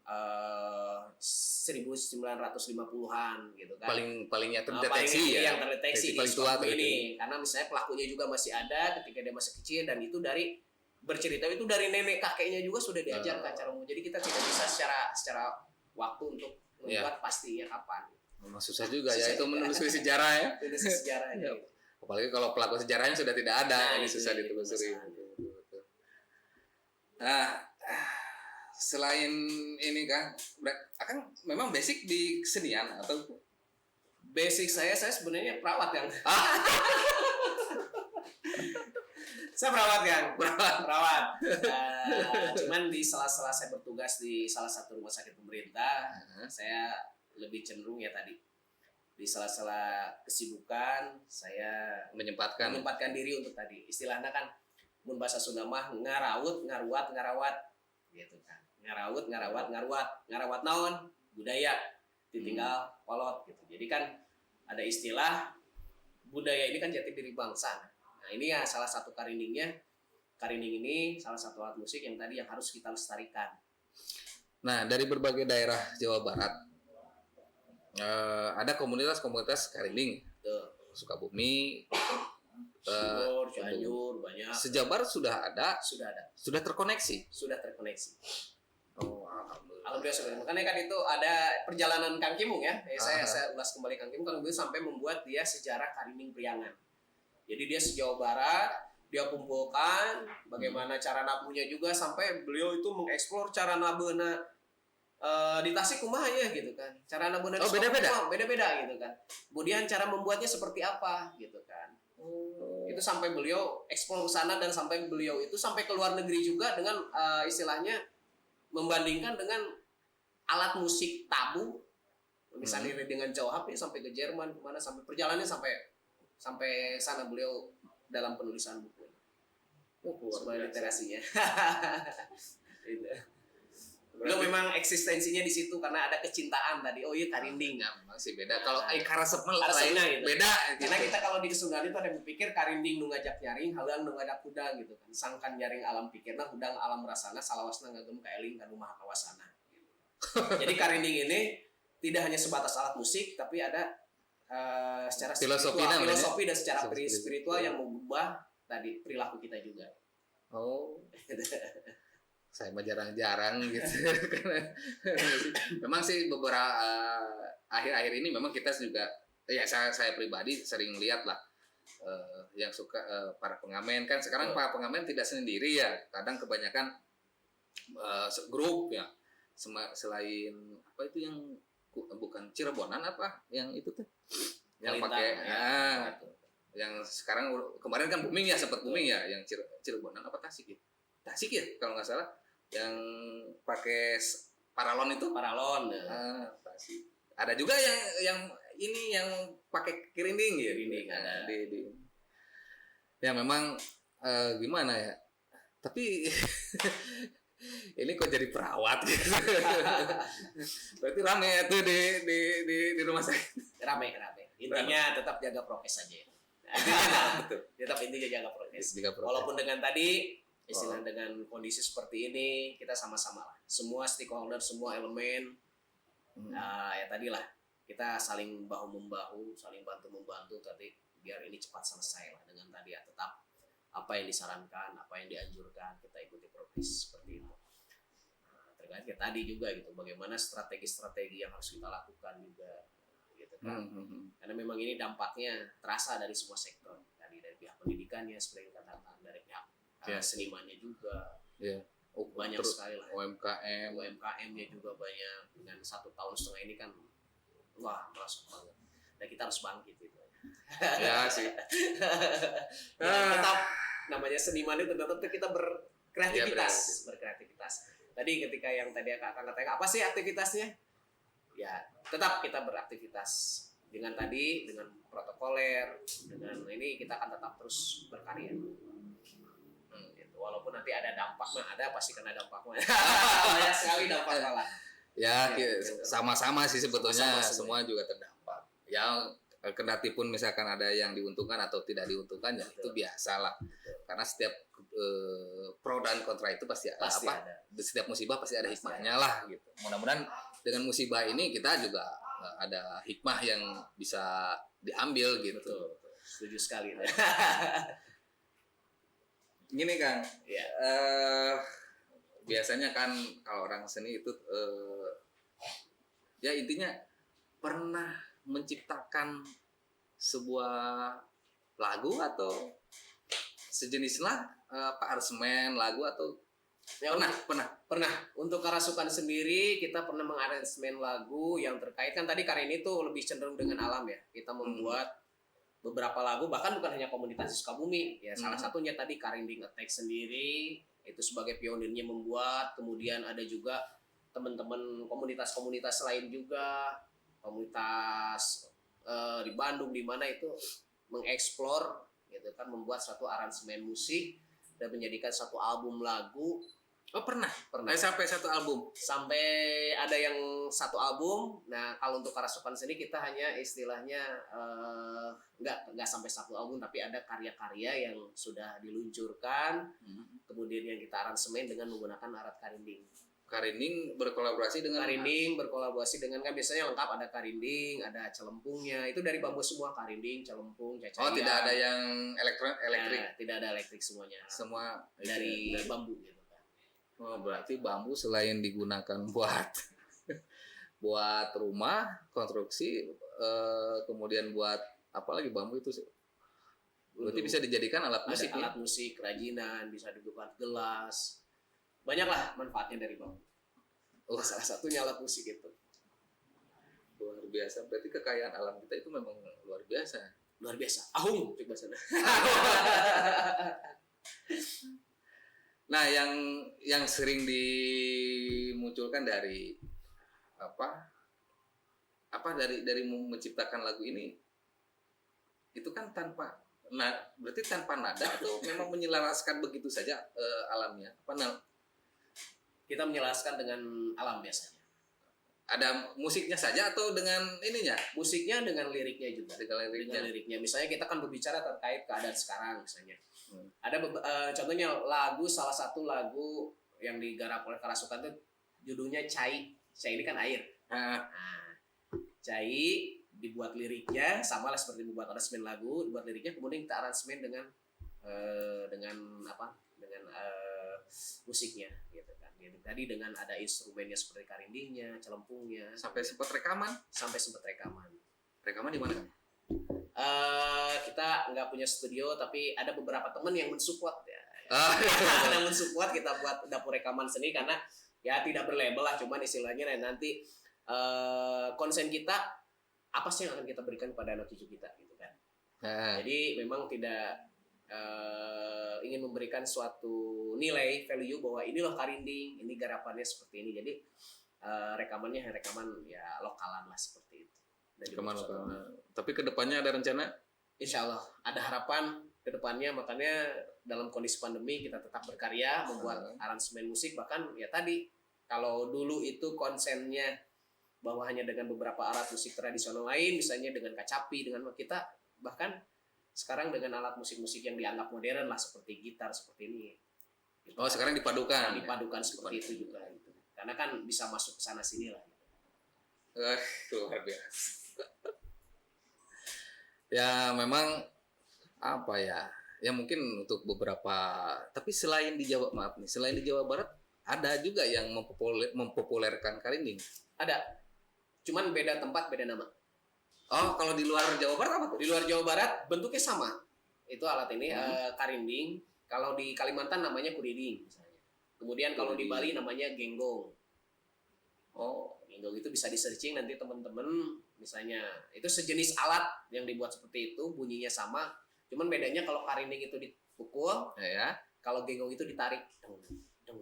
1950-an gitu kan. Palingnya terdeteksi yang terdeteksi paling tua ini. Karena misalnya pelakunya juga masih ada ketika dia masih kecil, dan itu dari bercerita itu dari nenek kakeknya juga sudah diajarkan cara umum. Jadi kita tidak bisa secara waktu untuk membuat pastinya kapan. Memang susah juga ya itu menelusuri sejarah ya. Menelusuri sejarahnya. Apalagi kalau pelaku sejarahnya sudah tidak ada, ini susah ditelusuri. Nah, selain ini kan, memang basic di kesenian atau basic saya sebenarnya perawat kan. Saya perawat kan. Perawat. Cuman di sela-sela saya bertugas di salah satu rumah sakit pemerintah, saya lebih cenderung ya tadi di sela-sela kesibukan saya menyempatkan diri untuk tadi istilahnya kan mun bahasa Sunda mah ngarawat gitu kan. Ngarawat naon budaya ditinggal kolot gitu. Jadi kan ada istilah budaya ini kan jati diri bangsa. Nah, ini ya salah satu karindingnya. Karinding ini salah satu alat musik yang tadi yang harus kita lestarikan. Nah, dari berbagai daerah Jawa Barat ada komunitas karinding. Sukabumi, Bogor, Cianjur, banyak. Sejabar sudah ada. Sudah terkoneksi. Oh, alhamdulillah. Makanya kan itu ada perjalanan Kang Kimung ya. Saya ulas kembali Kang Kimung. Kang Kimung sampai membuat dia sejarah karinding Priangan. Jadi dia se-Jawa Barat, dia kumpulkan bagaimana cara nabuhnya juga, sampai beliau itu mengeksplor cara nabeuna di Tasik kumaha ya gitu kan. Cara nabeuna beda-beda gitu kan. Kemudian cara membuatnya seperti apa gitu kan. Itu sampai beliau eksplor ke sana, dan sampai beliau itu sampai ke luar negeri juga dengan istilahnya membandingkan dengan alat musik tabu. Misalnya dengan Jauhab ya, sampai ke Jerman kemana, sampai perjalanannya sampai sana beliau dalam penulisan buku. Sebuah literasinya. Beliau memang eksistensinya di situ karena ada kecintaan tadi. Oh iya karinding. Ya, memang sih beda. Kalau karasep mah lain gitu. Beda. Karena kita kalau di Kesundaan itu ada yang berpikir karinding nu ngajak nyaring, halang nu ngajak hudang gitu kan. Sangkan nyaring alam pikirna, hudang alam rasana, salawasna ngagem kaeling kanu maha kawasana. Jadi karinding ini tidak hanya sebatas alat musik, tapi ada secara filosofi dan secara spiritual yang mengubah tadi perilaku kita juga. Oh. Saya mah jarang-jarang gitu. Memang sih beberapa akhir-akhir ini memang kita juga ya saya pribadi sering lihat lah yang suka para pengamen kan sekarang para pengamen tidak sendiri ya, kadang kebanyakan grup ya, selain apa itu yang bukan Cirebonan apa yang itu tuh yang pakai yang sekarang kemarin kan booming ya, sempat booming ya yang Cirebonan apa Tasik ya kalau nggak salah, yang pakai paralon itu. Tasik. Ada juga yang ini yang pakai kirinding ya, ada di ya memang gimana ya, tapi ini kok jadi perawat gitu. Berarti rame tuh di rumah sakit. Rame. Intinya tetap jaga prokes aja. Betul. Tetap intinya jaga prokes. Walaupun dengan tadi istilah dengan kondisi seperti ini, kita sama-sama lah. Semua stakeholder, semua elemen, ya tadi lah, kita saling bahu-membahu, saling bantu-membantu tadi biar ini cepat selesai lah dengan tadi ya. Tetap apa yang disarankan, apa yang dianjurkan, kita ikuti progres seperti itu. Nah, terkait ya tadi juga gitu, bagaimana strategi-strategi yang harus kita lakukan juga gitu kan. Karena memang ini dampaknya terasa dari semua sektor, dari pihak pendidikannya seperti yang katakan, dari pihak senimannya juga. Banyak sekali lah. UMKM-nya juga banyak. Dengan 1,5 tahun ini kan wah merasuk banget. Dan kita harus bangkit gitu. Ya sih. Tetap namanya seniman itu tetap kita berkreativitas. Tadi ketika yang tadi Kakak katakan apa sih aktivitasnya? Ya, tetap kita beraktivitas dengan protokoler, dengan ini kita akan tetap terus berkarya. Gitu. Walaupun nanti ada dampaknya, pasti kena dampaknya. Banyak sekali dampaknya lah. Ya, sama-sama sih sebetulnya semua juga terdampak. Ya, kendati pun misalkan ada yang diuntungkan atau tidak diuntungkan ya itu biasa lah. Karena setiap pro dan kontra itu pasti ada. Setiap musibah pasti ada hikmahnya lah gitu. Mudah-mudahan dengan musibah ini kita juga ada hikmah yang bisa diambil gitu. Betul. Setuju sekali. Gini Kang, biasanya kan kalau orang seni itu ya intinya pernah menciptakan sebuah lagu atau sejenis aransemen lagu atau pernah. Untuk Karasukan sendiri kita pernah mengaransemen lagu yang terkait kan tadi karya ini tuh lebih cenderung dengan alam ya. Kita membuat beberapa lagu bahkan bukan hanya komunitas Sukabumi ya, salah satunya tadi Karinding Attack sendiri itu sebagai pionirnya membuat, kemudian ada juga teman-teman komunitas-komunitas lain juga, komunitas di Bandung di mana itu mengeksplor gitu kan, membuat satu aransemen musik dan menjadikan satu album lagu. Oh pernah. Sampai satu album. Sampai ada yang satu album. Nah kalau untuk Karasukan sendiri kita hanya istilahnya nggak sampai satu album, tapi ada karya-karya yang sudah diluncurkan, kemudian yang kita aransemen dengan menggunakan alat karinding. Karinding berkolaborasi dengan kan biasanya lengkap, ada karinding, ada celempungnya, itu dari bambu semua, karinding, celempung, cacayan. Oh tidak ada yang elektrik? Nah, tidak ada elektrik semuanya. Semua dari bambu gitu. Oh, berarti bambu selain digunakan buat rumah, konstruksi, kemudian buat apa lagi bambu itu? Berarti bisa dijadikan alat musik. Alat musik, kerajinan, bisa dibuat gelas. Banyaklah manfaatnya dari bambu. Salah satunya alat musik itu. Luar biasa. Berarti kekayaan alam kita itu memang luar biasa. Luar biasa. Ahung, cek bahasa. Nah, yang sering dimunculkan dari dari menciptakan lagu ini itu kan berarti tanpa nada atau memang menyelaraskan begitu saja alamnya? Kita menjelaskan dengan alam biasanya. Ada musiknya saja atau dengan ininya? Musiknya dengan liriknya juga. Dengan liriknya. Misalnya kita kan berbicara terkait keadaan sekarang misalnya. Ada contohnya salah satu lagu yang digarap oleh Karasukan itu judulnya Cai. Cai ini kan air. Nah, Cai dibuat liriknya sama lah seperti membuat aransemen lagu, dibuat liriknya kemudian kita aransemen dengan musiknya gitu kan. Tadi dengan ada instrumennya seperti karindingnya, celempungnya. Sampai sempat rekaman. Rekaman di mana kan? Kita nggak punya studio tapi ada beberapa teman yang mensupport ya. Yang mensupport kita buat dapur rekaman seni karena ya tidak berlabel lah, cuman istilahnya nanti konsen kita apa sih yang akan kita berikan kepada anak cucu kita gitu kan. Jadi memang tidak ingin memberikan suatu nilai value bahwa ini loh karinding, ini garapannya seperti ini. Jadi rekaman ya lokalan lah seperti itu. Rekaman lokal. Tapi kedepannya ada rencana? Insya Allah ada harapan kedepannya, makanya dalam kondisi pandemi kita tetap berkarya membuat aransemen musik. Bahkan ya tadi kalau dulu itu konsennya bahwa hanya dengan beberapa alat musik tradisional lain, misalnya dengan kacapi, dengan kita bahkan sekarang dengan alat musik-musik yang dianggap modern lah seperti gitar seperti ini. Oh sekarang dipadukan seperti itu juga gitu. Karena kan bisa masuk ke sana sini lah. Luar biasa. Ya memang apa ya, Ya mungkin untuk beberapa, tapi selain di Jawa, maaf nih, selain di Jawa Barat ada juga yang mempopulerkan karinding. Ada, cuman beda tempat, beda nama. Oh, kalau di luar Jawa Barat apa tuh? Di luar Jawa Barat bentuknya sama. Itu alat ini karinding. Kalau di Kalimantan namanya kuriding misalnya. Kemudian kalau di Bali namanya genggong. Oh, genggong itu bisa di-searching nanti teman-teman, misalnya itu sejenis alat yang dibuat seperti itu, bunyinya sama. Cuman bedanya kalau karinding itu dipukul, Ya. kalau genggong itu ditarik. Deng, deng,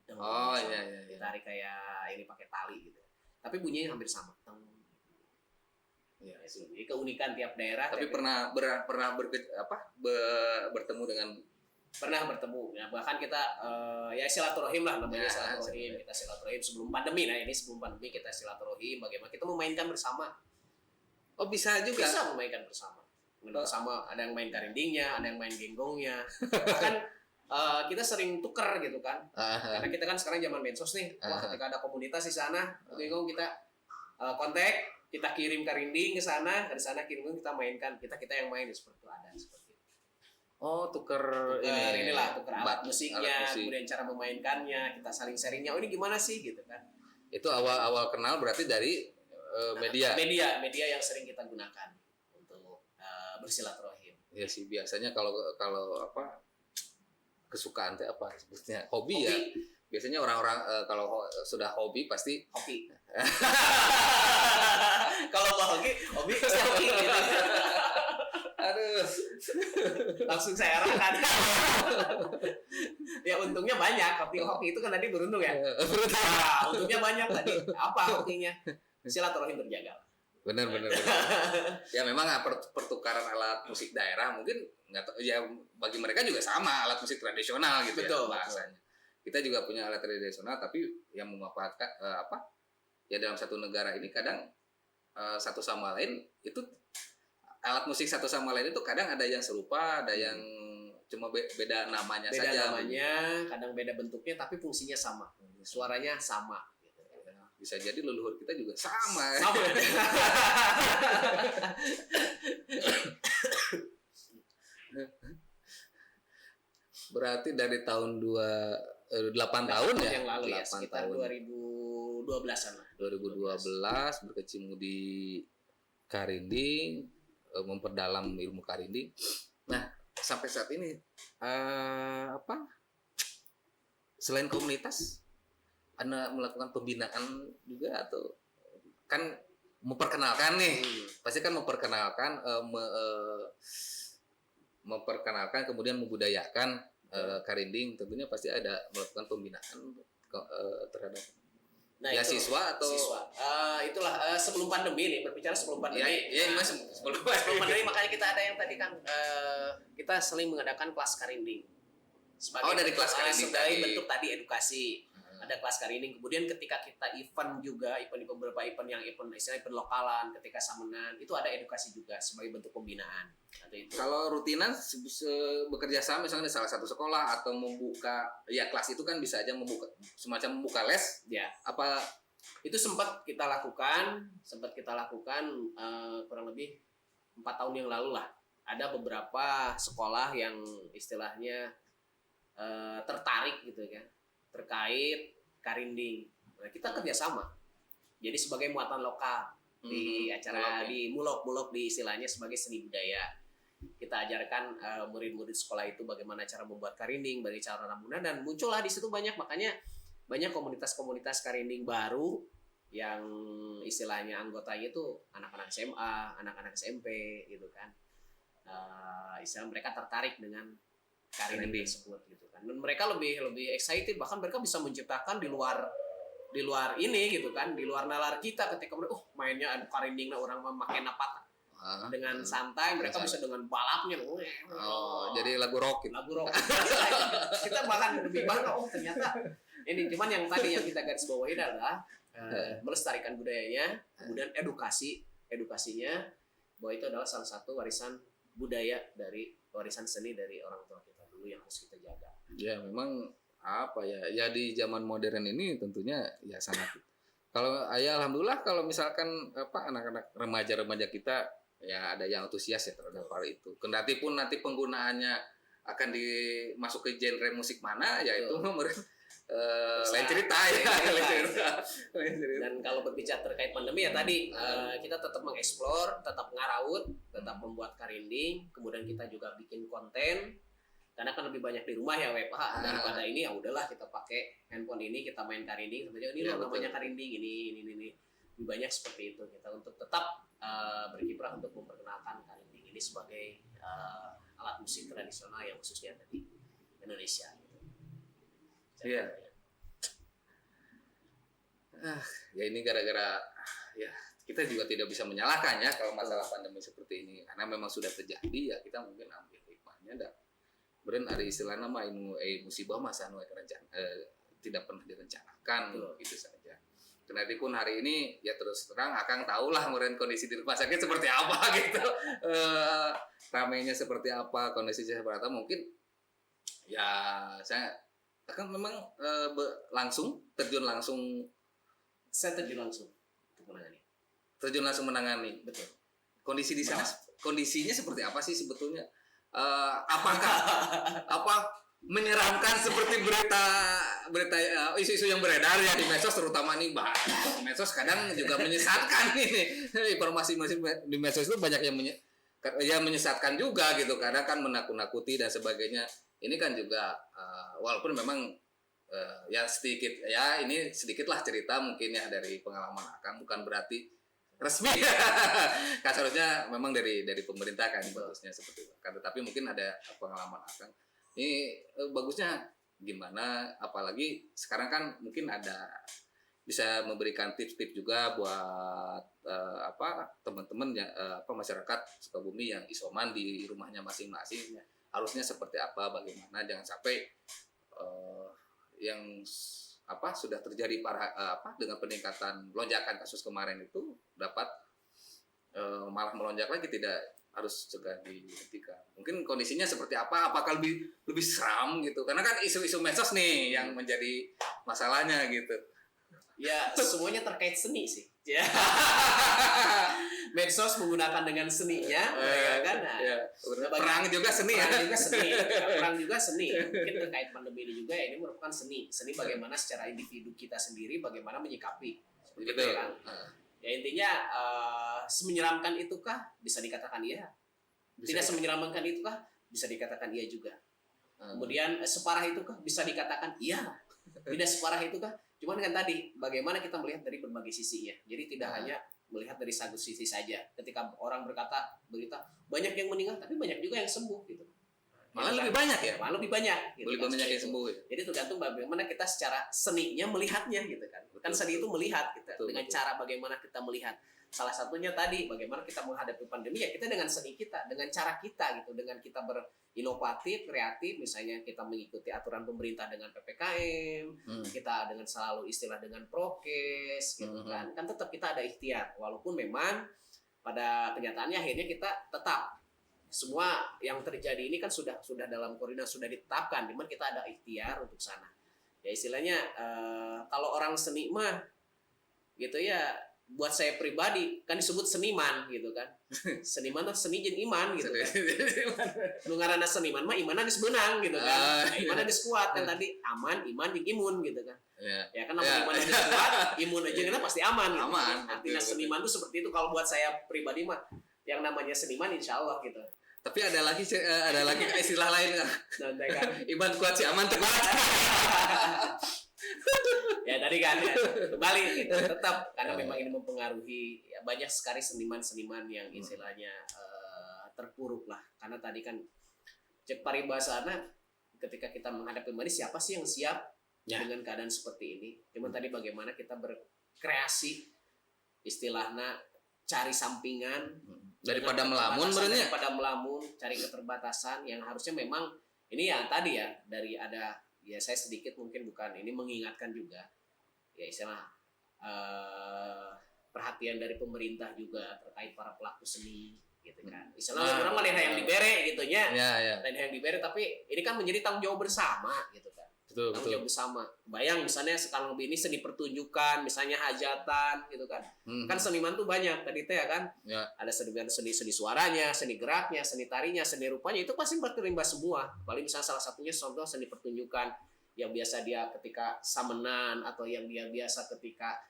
deng, Oh misalnya. iya. Ditarik kayak ini pakai tali gitu. Tapi bunyinya hampir sama. Deng. Iya. Jadi keunikan tiap daerah. Tapi bertemu dengan pernah bertemu ya, bahkan kita ya silaturahim lah namanya, silaturahim. Kita silaturahim sebelum pandemi. Nah, ini sebelum pandemi kita silaturahim bagaimana kita memainkan bersama. Oh, bisa juga. Bisa memainkan bersama. Bersama, ada yang main karindingnya, ada yang main genggongnya. Bahkan kita sering tuker gitu kan. Karena kita kan sekarang zaman medsos nih. Wah, ketika ada komunitas di sana, genggong kita kontak, kita kirim karinding ke sana, dari sana kirim kita mainkan. Kita yang main seperti itu, ada seperti itu. Oh, tuker inilah tuker alat musik. musiknya, kemudian cara memainkannya, kita saling sharingnya. Oh, ini gimana sih gitu kan? Itu awal kenal berarti dari media. Media yang sering kita gunakan untuk bersilaturahim. Ya sih, biasanya kalau apa kesukaan teh apa sebutnya hobi ya. Biasanya orang-orang kalau sudah hobi pasti hoki. Kalau hobi pasti hoki gitu. Aduh, langsung saya arahkan. Ya untungnya banyak, hoki itu kan tadi beruntung ya. Nah, untungnya banyak tadi. Apa hokinya? Silaturahim terjaga. Benar. Ya memang pertukaran alat musik daerah mungkin nggak tahu ya, bagi mereka juga sama alat musik tradisional gitu. Betul, ya bahasanya. Kita juga punya alat tradisional tapi yang memanfaatkan ya dalam satu negara ini kadang satu sama lain itu alat musik satu sama lain itu kadang ada yang serupa, ada yang cuma beda namanya beda saja. Beda namanya, kadang beda bentuknya tapi fungsinya sama. Suaranya sama. Bisa jadi leluhur kita juga sama. Sama. Berarti dari tahun 8 tahun ya? Yang lalu ya, sekitar tahun. 2012-an lah. 2012 berkecimpung di karinding, memperdalam ilmu karinding. Nah, sampai saat ini selain komunitas Anda melakukan pembinaan juga atau kan memperkenalkan nih, pasti kan memperkenalkan memperkenalkan kemudian membudayakan karinding, tentunya pasti ada melakukan pembinaan terhadap siswa atau itulah sebelum pandemi nih, berbicara sebelum pandemi. Sebelum pandemi makanya kita ada yang tadi kan kita sering mengadakan kelas karinding. Dari kelas karinding sebagai bentuk tadi edukasi. Ada kelas karinding. Kemudian ketika kita event juga, beberapa event istilahnya event lokalan, ketika samenan, itu ada edukasi juga sebagai bentuk pembinaan. Kalau rutinan bekerja sama misalnya salah satu sekolah atau membuka kelas itu kan bisa aja semacam membuka les ya. Apa itu sempat kita lakukan kurang lebih 4 tahun yang lalu lah. Ada beberapa sekolah yang istilahnya tertarik gitu kan terkait karinding. Nah, kita kerjasama. Jadi sebagai muatan lokal di acara di mulok di istilahnya sebagai seni budaya. Kita ajarkan murid-murid sekolah itu bagaimana cara membuat karinding, bagaimana cara ramunan, dan muncullah di situ banyak komunitas-komunitas karinding baru yang istilahnya anggotanya itu anak-anak SMA, anak-anak SMP gitu kan. Istilah mereka tertarik dengan karinding tersebut gitu kan. Dan mereka lebih excited, bahkan mereka bisa menciptakan di luar ini gitu kan, di luar nalar kita ketika mereka mainnya ada karindingnya orang memakai napak dengan santai, mereka bisa dengan balapnya. Jadi lagu rock. Kita bahkan lebih bangga ternyata ini. Cuman yang tadi yang kita garis bawahi adalah melestarikan budayanya, kemudian edukasinya bahwa itu adalah salah satu warisan budaya dari warisan seni dari orang tua kita dulu yang harus kita jaga. Ya memang ya di zaman modern ini tentunya ya sangat. Kalau alhamdulillah kalau misalkan anak-anak remaja kita ya ada yang antusias ya terhadap hal itu. Kendati pun nanti penggunaannya akan dimasuk ke genre musik mana ya itu lain Bisa. cerita ya. Lain cerita. Dan kalau berbicara terkait pandemi ya tadi kita tetap mengeksplor, tetap ngaraut, tetap membuat karinding, kemudian kita juga bikin konten karena kan lebih banyak di rumah ya WFH daripada ini ya udahlah kita pakai handphone ini kita main karinding sebenarnya ini Ya, loh namanya betul. karinding ini lebih banyak seperti itu kita untuk tetap berkiprah untuk memperkenalkan karinding ini sebagai alat musik tradisional yang khususnya ada di Indonesia. Iya. Ya ini gara-gara ya kita juga tidak bisa menyalahkan ya kalau masalah pandemi seperti ini karena memang sudah terjadi ya kita mungkin ambil hikmahnya dan beren ada istilah nama musibah masa tidak pernah direncanakan gitu saja. Kenapa pun hari ini ya terus terang Akang tahulah meren kondisi di rumah sakit seperti apa gitu, ramainya seperti apa, kondisinya seperti apa mungkin ya saya Akang memang terjun langsung Saya terjun langsung untuk menangani. menangani. Betul. Kondisi di sana kondisinya seperti apa sih sebetulnya? Apakah menyeramkan seperti berita isu-isu yang beredar ya di medsos terutama nih medsos kadang juga menyesatkan ini informasi di medsos itu banyak yang menyesatkan juga gitu kadang kan menakut-nakuti dan sebagainya ini kan juga walaupun memang ya ini sedikitlah cerita mungkin ya dari pengalaman Akang bukan berarti resmi kan seharusnya memang dari pemerintah kan bagusnya seperti itu kan tetapi mungkin ada pengalaman Akang ini bagusnya gimana apalagi sekarang kan mungkin ada bisa memberikan tips-tips juga buat teman-teman yang masyarakat Sukabumi yang isoman di rumahnya masing-masing harusnya seperti apa bagaimana jangan sampai yang sudah terjadi dengan peningkatan lonjakan kasus kemarin itu dapat malah melonjak lagi tidak harus segera dihentikan. Mungkin kondisinya seperti apa? Apakah lebih seram gitu? Karena kan isu-isu medsos nih yang menjadi masalahnya gitu. Ya semuanya terkait seni sih. Ya. Medsos menggunakan dengan seninya, ya kan? Nah, ya. Perang juga seni ya. Perang juga seni. Mungkin terkait pandemi ini juga ini merupakan seni. Seni bagaimana secara individu kita sendiri bagaimana menyikapi. Seperti itu kan. Ya intinya semenyeramkan itukah bisa dikatakan iya. Tidak semenyeramkan itukah bisa dikatakan iya juga. Kemudian separah itukah bisa dikatakan iya. Tidak separah itukah. Cuman kan tadi bagaimana kita melihat dari berbagai sisinya. Jadi tidak hanya melihat dari satu sisi saja. Ketika orang berkata berita banyak yang meninggal tapi banyak juga yang sembuh gitu. Malah lebih banyak ya. Malah lebih banyak. Gitu, lebih banyak yang sembuh. Ya? Jadi tergantung bagaimana kita secara seninya melihatnya gitu kan. Kan seni itu melihat kita dengan cara bagaimana kita melihat. Salah satunya tadi bagaimana kita menghadapi pandemi ya kita dengan seni kita, dengan cara kita gitu, dengan kita berinovatif, kreatif, misalnya kita mengikuti aturan pemerintah dengan PPKM, kita dengan selalu istilah dengan prokes gitu kan. Kan tetap kita ada ikhtiar walaupun memang pada kenyataannya akhirnya kita tetap semua yang terjadi ini kan sudah dalam koridor sudah ditetapkan, dimana kita ada ikhtiar untuk sana. Ya istilahnya kalau orang seni mah gitu ya buat saya pribadi kan disebut seniman gitu kan. Seniman tuh seni jeung iman gitu kan. Nu ngaranna seniman mah imanna geus beunang gitu kan. Imanna geus kuat kan tadi aman, iman jeung imun gitu kan. Ya kan iman geus kuat, imun aja kan pasti aman gitu. Aman. Artinya seniman tuh seperti itu kalau buat saya pribadi mah yang namanya seniman insyaallah gitu. Tapi ada lagi istilah lain kan. Iman kuat si aman kuat. Ya tadi kan ya, kembali gitu, tetap karena memang ini mempengaruhi ya, banyak sekali seniman-seniman yang istilahnya terpuruk lah karena tadi kan cek paribasana ketika kita menghadapi pandemi siapa sih yang siap dengan keadaan seperti ini cuman tadi bagaimana kita berkreasi istilahnya cari sampingan daripada melamun cari keterbatasan yang harusnya memang ini ya tadi ya dari ada ya saya sedikit mungkin bukan ini mengingatkan juga ya istilah perhatian dari pemerintah juga terkait para pelaku seni gitu kan istilahnya orang lain yang dibere gitu nya lain yang dibere tapi ini kan menjadi tanggung jawab bersama gitu kan Betul, tanggung jawab bersama. Bayang misalnya sekarang lebih ini seni pertunjukan, misalnya hajatan gitu kan. Kan seniman tuh banyak tadi teh ya kan. Ya. Ada seni suaranya, seni geraknya, seni tarinya, seni rupanya, itu pasti berterimbas semua. Paling misalnya salah satunya contoh seni pertunjukan yang biasa dia ketika samenan atau yang dia biasa ketika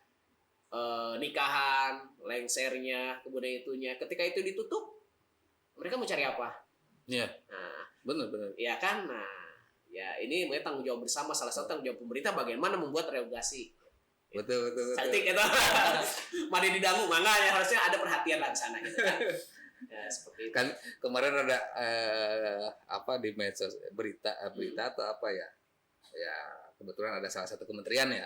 nikahan, lengsernya, kemudian itunya. Ketika itu ditutup, mereka mau cari apa? Iya. Nah, Benar. ya kan? Nah, ya ini tanggung jawab bersama, salah satu tanggung jawab pemerintah bagaimana membuat regulasi. Betul. Cantik itu. Mari didangu, makanya harusnya ada perhatian lah di sana gitu kan. Ya, seperti itu. Kan kemarin ada apa di medsos berita atau apa ya? Ya, kebetulan ada salah satu kementerian ya,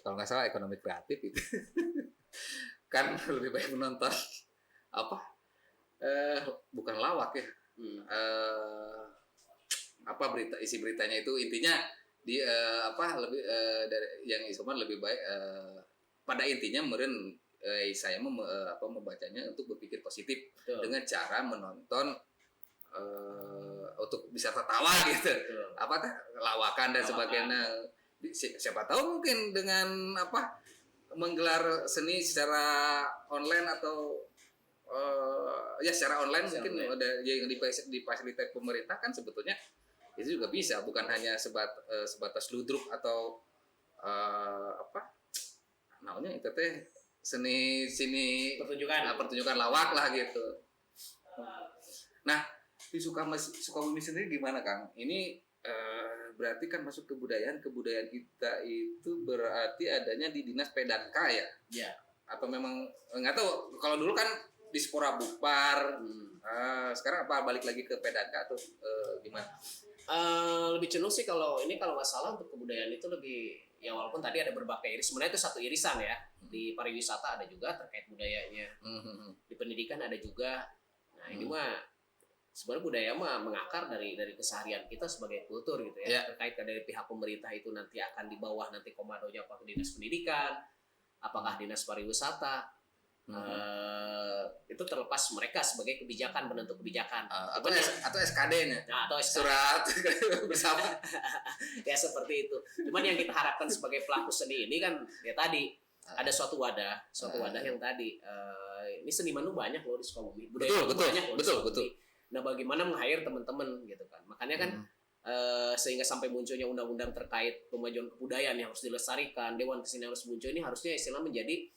kalau nggak salah ekonomi kreatif itu. Kan lebih baik menonton apa? Bukan lawak ya. Apa isi beritanya itu intinya di lebih dari yang isoman lebih baik pada intinya meren saya membacanya untuk berpikir positif. Betul. Dengan cara menonton untuk bisa tertawa gitu. Betul. Lawakan dan sebagainya. Siapa tahu mungkin dengan menggelar seni secara online atau secara online mungkin ada yang difasilitasi pemerintah kan sebetulnya itu juga bisa, bukan hanya sebatas ludruk atau namanya itu teh seni pertunjukan lawak lah gitu. Nah, di Sukabumi sendiri gimana Kang? Ini berarti kan masuk kebudayaan kita itu berarti adanya di Dinas Pedanka ya? Iya. Atau memang nggak tahu, kalau dulu kan di Spora Bupar, sekarang apa balik lagi ke Pedanka atau gimana? Lebih cenderung sih kalau nggak salah untuk kebudayaan itu lebih ya, walaupun tadi ada berbagai iris, sebenarnya itu satu irisan ya. Di pariwisata ada juga terkait budayanya, di pendidikan ada juga. Nah ini mah sebenarnya budaya mah mengakar dari keseharian kita sebagai kultur gitu ya. Terkait dari pihak pemerintah itu nanti akan di bawah nanti komandonya apakah dinas pendidikan, apakah dinas pariwisata. Itu terlepas mereka sebagai kebijakan, penentu kebijakan atau SKD-nya, atau surat bersama. Ya seperti itu. Cuman yang kita harapkan sebagai pelaku seni ini kan ya tadi ada suatu wadah yang tadi ini seniman tuh banyak loh di Sukabumi, budaya banyak loh. Betul. Nah bagaimana meng-hire teman-teman gitu kan, makanya kan sehingga sampai munculnya undang-undang terkait pemajuan kebudayaan yang harus dilestarikan, Dewan Kesenian harus muncul, ini harusnya istilah menjadi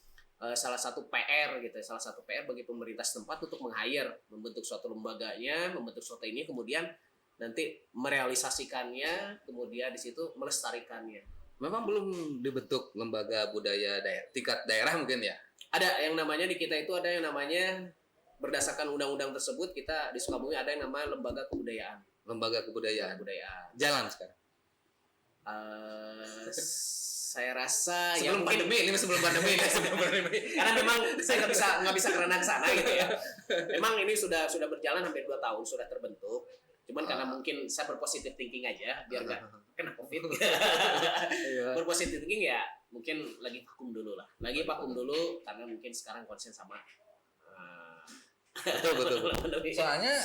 salah satu PR gitu, salah satu PR bagi pemerintah setempat untuk meng-hire, membentuk suatu lembaganya, membentuk suatu ini, kemudian nanti merealisasikannya, kemudian di situ melestarikannya. Memang belum dibentuk lembaga budaya tingkat daerah mungkin ya? Ada yang namanya di kita itu ada yang namanya berdasarkan undang-undang tersebut, kita di Sukabumi ada yang namanya lembaga kebudayaan. Lembaga kebudayaan. Jalan sekarang. Saya rasa sebelum pandemi. Karena memang saya nggak bisa karena ke sana gitu ya. Memang ini sudah berjalan hampir 2 tahun, sudah terbentuk. Cuman karena mungkin saya berpositif thinking aja biar nggak kena COVID. Berpositif thinking ya mungkin lagi vakum dulu karena mungkin sekarang konsen sama. Betul. Soalnya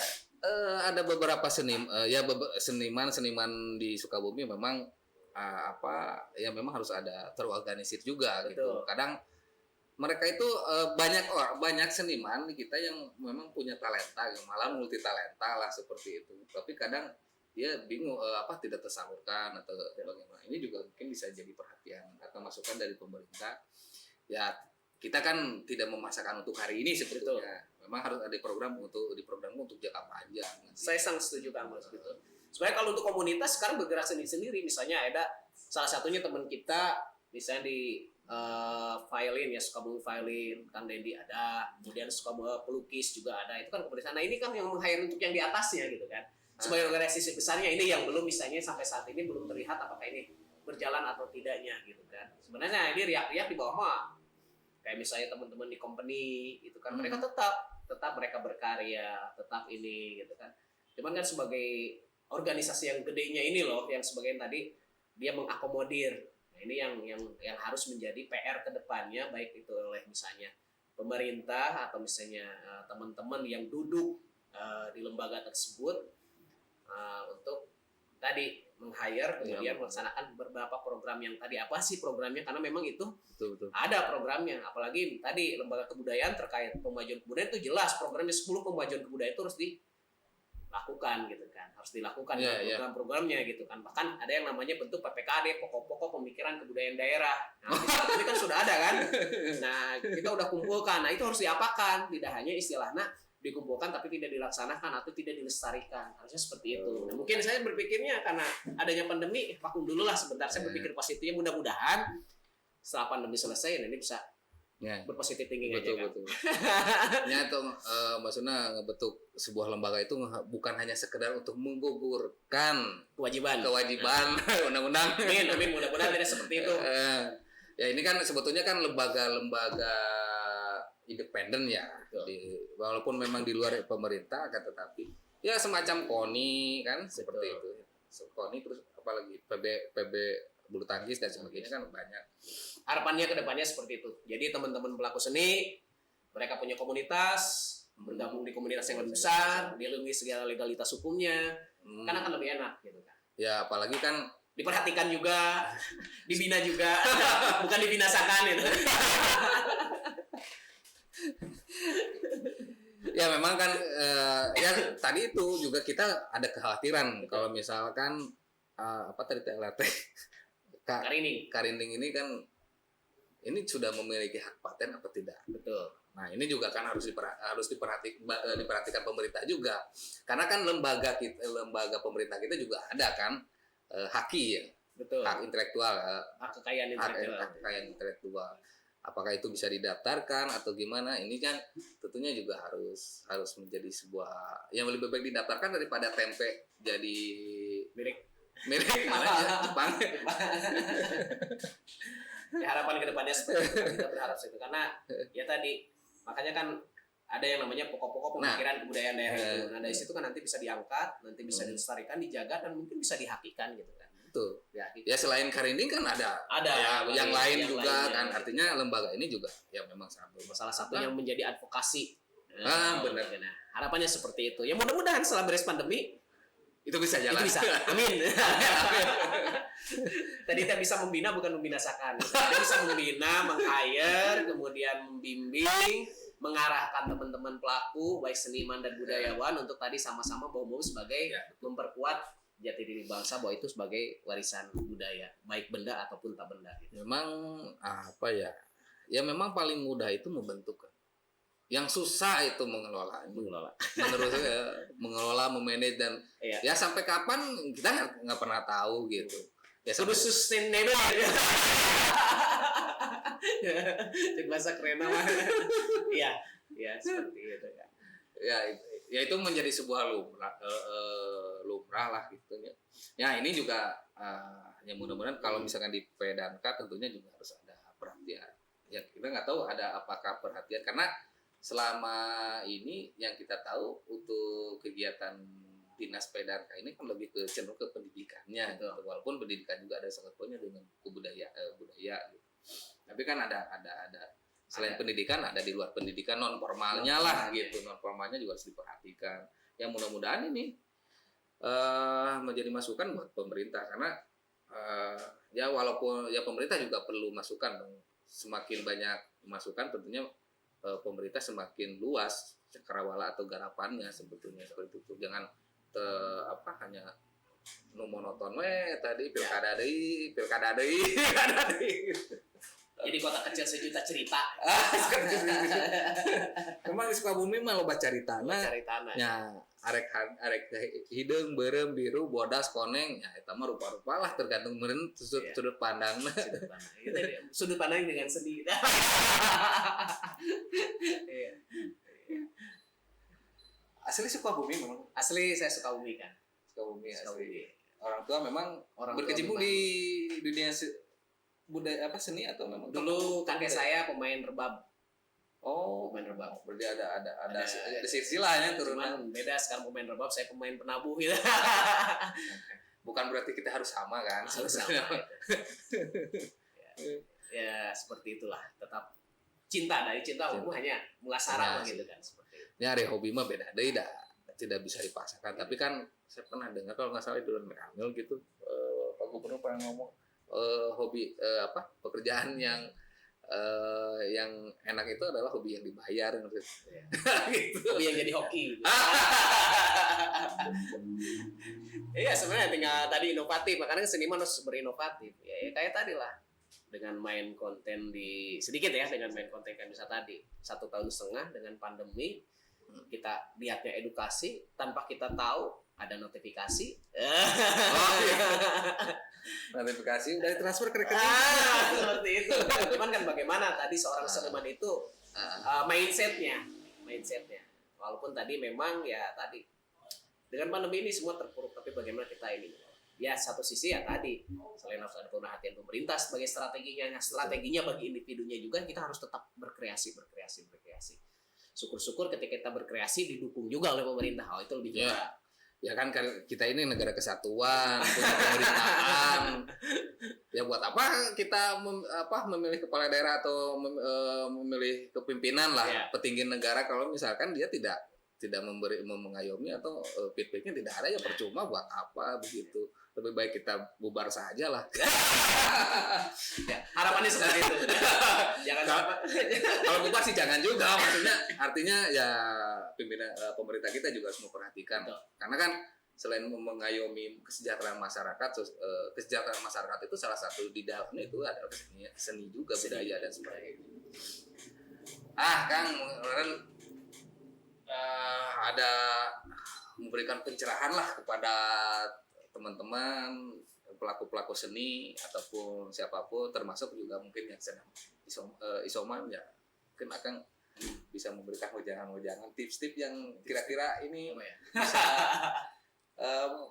ada beberapa seniman di Sukabumi memang memang harus ada terorganisir juga. Betul. Gitu. Kadang mereka itu banyak seniman di kita yang memang punya talenta, malah multi talenta lah seperti itu. Tapi kadang dia bingung tidak tersalurkan atau bagaimana. Ini juga mungkin bisa jadi perhatian atau masukan dari pemerintah. Ya kita kan tidak memaksakan untuk hari ini sebetulnya. Memang harus ada program untuk jangka panjang. Saya sangat setuju Kang Mas gitu. Sebenarnya kalau untuk komunitas sekarang bergerak sendiri, misalnya ada salah satunya teman kita misalnya di violin ya, Sukabumi Violin, Kang Dendi ada, kemudian Sukabumi pelukis juga ada. Itu kan komunitas. Nah ini kan yang meng-hire untuk yang di atasnya gitu kan. Sebagai organisasi besarnya ini yang belum misalnya sampai saat ini belum terlihat apakah ini berjalan atau tidaknya gitu kan. Sebenarnya ini riak-riak di bawah mah. Kayak misalnya teman-teman di company itu kan mereka tetap mereka berkarya, tetap ini gitu kan. Cuman kan sebagai organisasi yang gedenya ini loh, yang sebagian tadi dia mengakomodir. Nah, ini yang harus menjadi PR ke depannya, baik itu oleh misalnya pemerintah atau misalnya teman-teman yang duduk di lembaga tersebut untuk tadi meng-hire kemudian melaksanakan beberapa program yang tadi apa sih programnya, karena memang itu Betul. ada programnya. Apalagi tadi lembaga kebudayaan terkait pemajuan kebudayaan itu jelas programnya 10 pemajuan kebudayaan itu harus dilakukan gitu kan, harus dilakukan program-programnya gitu kan. Bahkan ada yang namanya bentuk PPKD, pokok-pokok pemikiran kebudayaan daerah. Nah, ini kan sudah ada kan. Nah, kita udah kumpulkan. Nah, itu harus diapakan, tidak hanya istilahnya dikumpulkan tapi tidak dilaksanakan atau tidak dilestarikan, harusnya seperti itu. Nah, mungkin saya berpikirnya karena adanya pandemi vakum dulu lah sebentar, saya berpikir positifnya, mudah-mudahan setelah pandemi selesai ini bisa berpositif thinking aja kan. Betul. Nyata maksudnya ngebentuk sebuah lembaga itu bukan hanya sekedar untuk menggugurkan kewajiban undang-undang. Amin, mudah-mudahan tidak seperti itu. Ya ini kan sebetulnya kan lembaga-lembaga independen ya, walaupun memang di luar pemerintah, kan tetapi ya semacam KONI kan seperti itu. KONI terus apalagi PB bulu tangkis dan sebagainya kan banyak. Harapannya ke depannya seperti itu. Jadi teman-teman pelaku seni mereka punya komunitas, bergabung di komunitas yang lebih besar, dilindungi segala legalitas hukumnya, karena akan lebih enak gitu kan. Ya apalagi kan diperhatikan juga, dibina juga, bukan dibinasakan itu. Ya memang kan ya tadi itu juga kita ada kekhawatiran kalau misalkan apa tadi TLT Karinding ini kan ini sudah memiliki hak paten apa tidak? Betul. Nah ini juga kan harus diperhatikan pemerintah juga, karena kan lembaga pemerintah kita juga ada kan HAKI ya. Betul. Hak intelektual, hak kekayaan intelektual. Apakah itu bisa didaftarkan atau gimana? Ini kan tentunya juga harus menjadi sebuah yang lebih baik didaftarkan daripada tempe jadi milik mana ya Jepang. Ya, harapan kedepannya seperti itu, kita berharap seperti itu, karena ya tadi makanya kan ada yang namanya pokok-pokok pemikiran kebudayaan daerah itu. Nah dari situ kan nanti bisa diangkat, nanti bisa dilestarikan, dijaga, dan mungkin bisa dihakikan gitu kan. Betul. Ya selain Karinding kan ada ya, yang lain juga kan. Artinya lembaga ini juga ya memang salah satu yang menjadi advokasi. Benar. Nah, harapannya seperti itu. Ya mudah-mudahan setelah beres pandemi itu bisa jalan. Itu bisa. Amin. Tadi kita bisa membina bukan membinasakan. Kita bisa membina, meng-hire, kemudian membimbing, mengarahkan teman-teman pelaku baik seniman dan budayawan untuk tadi sama-sama bahu-bahu sebagai memperkuat jati diri bangsa bahwa itu sebagai warisan budaya, baik benda ataupun tak benda gitu. Memang apa ya? Ya memang paling mudah itu membentuk. Yang susah itu mengelola. Menurut saya mengelola, memanage dan ya sampai kapan kita nggak pernah tahu gitu. Ya sudah sustainable ya. Cek bahasa keren mah. Iya, seperti itu ya. Ya itu menjadi sebuah lumrah lah gitu ya. Ya ini juga yang mudah-mudahan kalau misalkan di Pedanka tentunya juga harus ada perhatian. Ya kita nggak tahu ada apakah perhatian karena selama ini yang kita tahu untuk kegiatan dinas Pedanka ini kan lebih cenderung ke pendidikannya, gitu. Walaupun pendidikan juga ada sangat banyak dengan budaya gitu. Tapi kan ada selain pendidikan ada di luar pendidikan non formalnya lah gitu. Non formalnya juga harus diperhatikan. Yang mudah-mudahan ini menjadi masukan buat pemerintah karena ya walaupun ya pemerintah juga perlu masukan dong. Semakin banyak masukan tentunya pemerintah semakin luas cakrawala atau garapannya sebetulnya seperti itu. Jangan hanya monoton tadi pilkada deui. Jadi kota kecil sejuta cerita. Memang di Sukabumi mah loba caritana. Ya, arek hideung beureum biru bodas koneng ya eta mah rupa-rupa lah tergantung meureun sudut pandangna. Sudut pandang dengan sedih. Asli Sukabumi memang. Asli saya Sukabumi kan. Sukabumi. Orang tua memang berkecimpung di dunia budaya seni atau memang dulu kakek saya pemain rebab. Pemain rebab. Berarti ada silsilahnya turunan. Beda sekarang pemain rebab, saya pemain penabuh gitu. Bukan berarti kita harus sama kan? Harus sama. Ya seperti itulah. Tetap cinta hukum hanya mulasara gitu kan seperti itu. Ya hari hobi mah beda deui dah. tidak bisa dipaksakan. Tapi kan saya pernah dengar kalau nggak salah di Ridwan Kamil gitu, Pak Gubernur pernah ngomong hobi pekerjaan yang enak itu adalah hobi yang dibayar gitu. Hobi yang jadi hoki. Iya sebenarnya tinggal tadi inovatif, makanya seniman harus berinovatif. Ya kayak tadi lah, dengan main konten sedikit ya, dengan main konten kan bisa tadi 1,5 tahun dengan pandemi, kita lihatnya edukasi tanpa kita tahu ada notifikasi. Oh iya. Notifikasi udah transfer ke rekening. Seperti itu. Cuman kan bagaimana tadi seorang seniman itu mindsetnya. Walaupun tadi memang ya tadi dengan pandemi ini semua terpuruk, tapi bagaimana kita ini? Ya satu sisi ya tadi, selain harus ada perhatian pemerintah sebagai strateginya bagi individunya juga, kita harus tetap berkreasi. Syukur-syukur ketika kita berkreasi didukung juga oleh pemerintah. Oh itu lebih juga. Ya kan kita ini negara kesatuan, punya pemerintahan. Ya buat apa kita memilih kepala daerah atau memilih kepimpinan lah, petinggi negara kalau misalkan dia tidak mengayomi atau feedbacknya tidak ada, ya percuma, buat apa begitu. Lebih baik kita bubar saja lah. Ya, harapannya seperti itu. Jangan kalau bubar sih jangan juga, maksudnya artinya ya pimpinan pemerintah kita juga harus memperhatikan. Karena kan selain mengayomi kesejahteraan masyarakat itu salah satu di dalamnya itu adalah seni juga, budaya dan sebagainya. Kang, kemarin ada memberikan pencerahan lah kepada teman-teman pelaku seni ataupun siapapun, termasuk juga mungkin yang sedang isoman, ya mungkin akan bisa memberikan wejangan tips-tips yang kira-kira ini bisa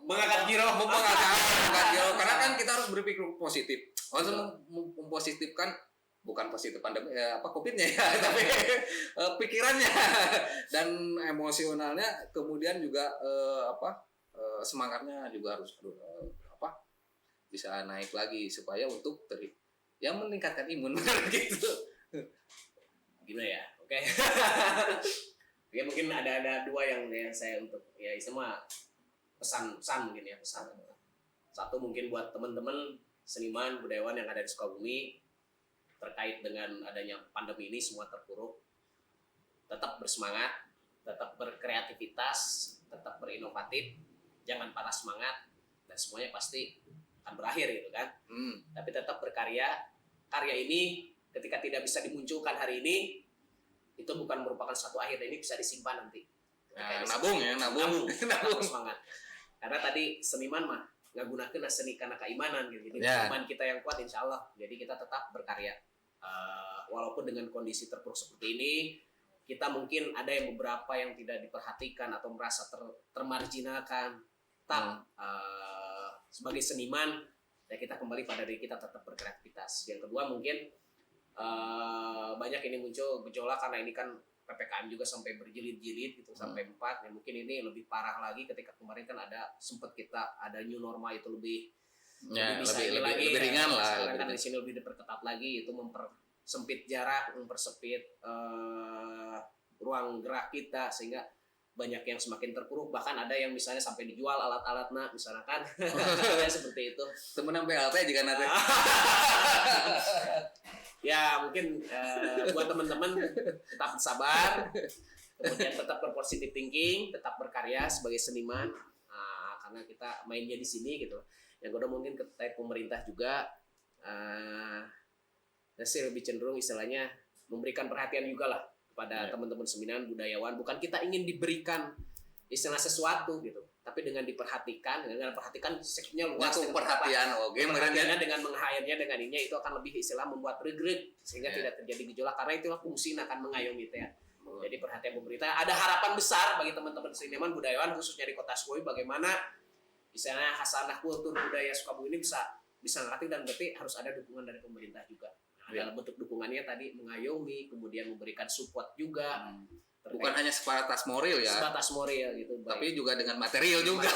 mengangkat giro, karena kan kita harus berpikir positif, harus mempositifkan, bukan positif pandemi COVID-nya ya, tapi pikirannya dan emosionalnya, kemudian juga semangatnya juga harus bisa naik lagi supaya untuk meningkatkan imun gitu. Gimana ya? Oke. Ya mungkin ada dua yang saya untuk semua pesan mungkin ya, pesan. Satu mungkin buat teman-teman seniman budayawan yang ada di Sukabumi terkait dengan adanya pandemi ini semua terpuruk. Tetap bersemangat, tetap berkreativitas, tetap berinovatif, jangan patah semangat, dan semuanya pasti akan berakhir gitu kan. Tapi tetap berkarya. Karya ini ketika tidak bisa dimunculkan hari ini, itu bukan merupakan satu akhir, ini bisa disimpan nanti. Nabung semangat. Karena tadi seniman mah nggak gunakan seni karena keimanan gitu. Jadi iman kita yang kuat insya Allah. Jadi kita tetap berkarya. Walaupun dengan kondisi terpuruk seperti ini, kita mungkin ada yang beberapa yang tidak diperhatikan atau merasa termarginalkan. Sebagai seniman, ya kita kembali pada diri kita, tetap berkreativitas. Yang kedua mungkin banyak ini muncul gejolak karena ini kan PPKM juga sampai berjilid-jilid gitu, sampai 4. Ya mungkin ini lebih parah lagi ketika kemarin kan sempat kita ada new normal itu lebih ringan lah. Sekarang kan di sini lebih diperketat lagi, itu mempersempit jarak, mempersempit ruang gerak kita, sehingga banyak yang semakin terpuruk, bahkan ada yang misalnya sampai dijual alat-alatnya misalkan. Seperti itu. Temenan PLT jika nanti. Ya mungkin buat teman-teman tetap sabar, kemudian tetap berpositif thinking, tetap berkarya sebagai seniman, karena kita mainnya di sini gitu. Yang kedua mungkin terkait pemerintah juga, saya lebih cenderung istilahnya memberikan perhatian juga lah pada teman-teman seniman budayawan. Bukan kita ingin diberikan istilah sesuatu gitu, tapi dengan perhatikan seknya luas, perhatiannya dengan meng-hire-nya dengan ini, itu akan lebih istilah membuat regret sehingga tidak terjadi gejolak, karena itulah fungsi akan mengayomi itu ya. Jadi perhatian pemerintah, ada harapan besar bagi teman-teman seniman budayawan khususnya di Kota Sukabumi, bagaimana misalnya hasanah kultur budaya Sukabumi ini bisa ngelatih, dan berarti harus ada dukungan dari pemerintah juga. Dalam bentuk dukungannya tadi mengayomi, kemudian memberikan support juga. Bukan hanya sebatas moral ya. Sebatas moral gitu. Tapi juga dengan material juga.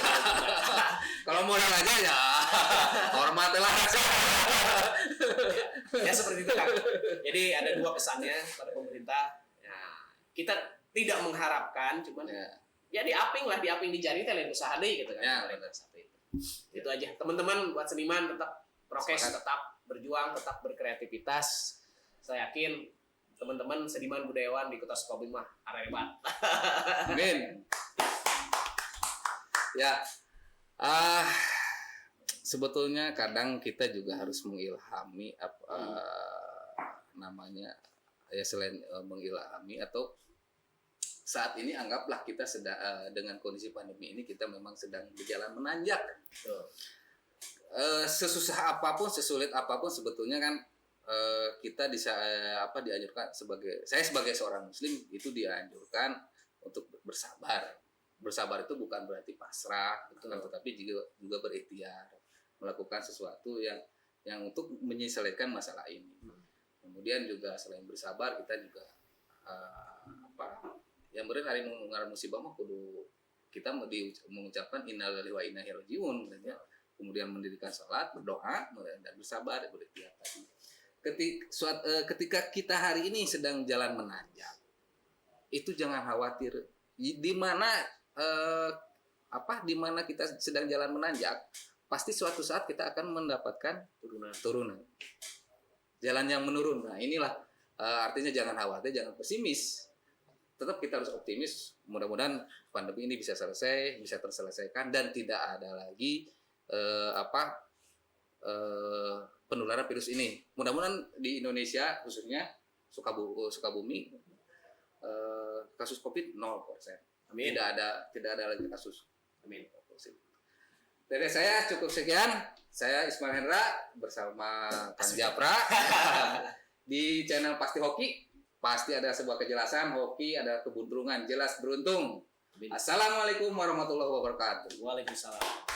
Kalau moral aja ya hormat lah. Ya seperti itu kan. Jadi ada dua pesannya pada pemerintah. Ya, kita tidak mengharapkan, cuman ya diaping di jari teh lain usaha deui gitu kan. Ya, Lain satu itu. Itu aja. Teman-teman buat seniman tetap prokes, Semangat. tetap berjuang, tetap berkreativitas. Saya yakin teman-teman seniman budayawan di Kota Sukabumi mah hebat. Amin. Ya, sebetulnya kadang kita juga harus mengilhami namanya ya selain mengilhami atau saat ini anggaplah kita sedang dengan kondisi pandemi ini kita memang sedang berjalan menanjak. Sesusah apapun, sesulit apapun sebetulnya kan kita dianjurkan saya sebagai seorang muslim itu dianjurkan untuk bersabar. Bersabar itu bukan berarti pasrah, tetapi juga berikhtiar melakukan sesuatu yang untuk menyelesaikan masalah ini. Kemudian juga selain bersabar kita juga yang benar hari mengalami musibah mah kudu kita mengucapkan innalillahi wa inna ilaihi rajiun, kemudian mendirikan salat, berdoa dan bersabar, berikhtiar tadi. Ketika kita hari ini sedang jalan menanjak, itu jangan khawatir. Di mana kita sedang jalan menanjak, pasti suatu saat kita akan mendapatkan turunan. Jalan yang menurun. Nah, inilah artinya jangan khawatir, jangan pesimis. Tetap kita harus optimis. Mudah-mudahan pandemi ini bisa terselesaikan dan tidak ada lagi penularan virus ini. Mudah-mudahan di Indonesia khususnya Sukabumi kasus Covid 0%. Amin. Tidak ada lagi kasus. Amin. Dari saya cukup sekian. Saya Ismail Hendra bersama Kang Japra di channel Pasti Hoki. Pasti ada sebuah kejelasan, hoki ada keberuntungan, jelas beruntung. Assalamualaikum warahmatullahi wabarakatuh. Waalaikumsalam.